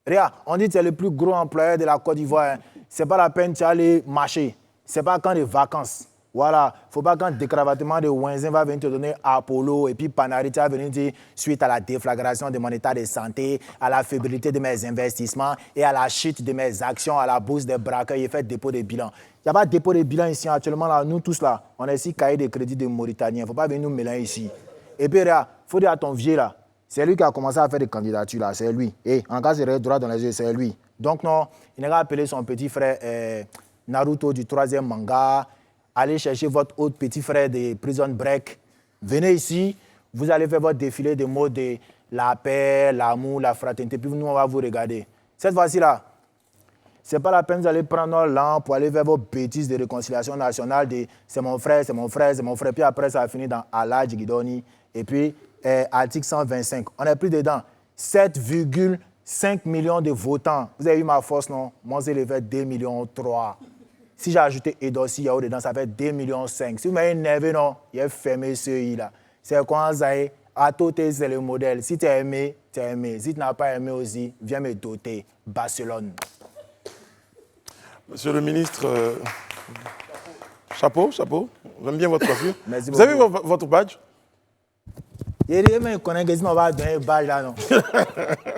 Regarde, on dit que tu es le plus gros employeur de la Côte d'Ivoire. Hein. C'est pas la peine de aller marcher. C'est pas quand les vacances. Voilà. Faut pas quand le décravatement de Wenzin va venir te donner Apollo et puis Panari, tu vas venir dire suite à la déflagration de mon état de santé, à la fébrilité de mes investissements et à la chute de mes actions à la bourse des braqueurs, il fait dépôt de bilan. Il n'y a pas de dépôt de bilan ici actuellement. Là, nous tous là, on est ici cahier de crédit de Mauritaniens. Il ne faut pas venir nous mélanger ici. Et puis, il faut dire à ton vieux là, c'est lui qui a commencé à faire des candidatures là, c'est lui. Et en cas de droit dans les yeux, c'est lui. Donc non, il n'a qu'à appeler son petit frère Naruto du 3e manga. Allez chercher votre autre petit frère de Prison Break. Venez ici, vous allez faire votre défilé de mots de la paix, l'amour, la fraternité. Puis nous, on va vous regarder. Cette fois-ci là, c'est pas la peine d'aller prendre nos langues pour aller faire vos bêtises de réconciliation nationale de c'est mon frère, c'est mon frère, c'est mon frère. Puis après, ça va finir dans Allah Djigidoni. Et puis, article 125. On n'est plus dedans. 7,5 millions de votants. Vous avez eu ma force, non? Moi, j'ai levé 2,3 millions. Si j'ai ajouté Edossi Yao dedans, ça fait 2,5 millions. Si vous m'avez énervé, non, il a fermé ce i-là. C'est quoi ça? À côté, c'est le modèle. Si tu as aimé, tu as aimé. Si tu n'as pas aimé aussi, viens me doter. Barcelone. Monsieur le ministre, Chapeau, chapeau. J'aime bien votre coiffure. Merci Vous avez beaucoup. votre badge? Il dit, mais il connaît quasiment pas donner un badge là, non.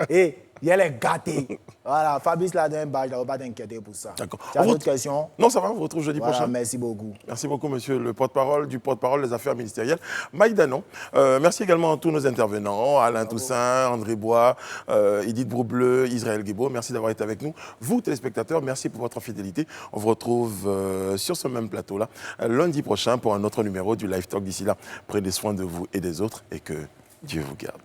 Et il est gâté. Voilà, Fabrice l'a donné un badge, il ne va pas t'inquiéter pour ça. D'accord. Tu as d'autres questions? Non, ça va, on vous retrouve jeudi Voilà, prochain. merci beaucoup. Merci beaucoup, monsieur le porte-parole du porte-parole des affaires ministérielles, Mike Danon. Merci également à tous nos intervenants, Alain Toussaint, André Bois, Edith Broubleu, Israël Guébo. Merci d'avoir été avec nous. Vous, téléspectateurs, merci pour votre fidélité. On vous retrouve sur ce même plateau-là lundi prochain pour un autre numéro du Live Talk. D'ici là, prenez soin de vous et des autres et que Dieu vous garde.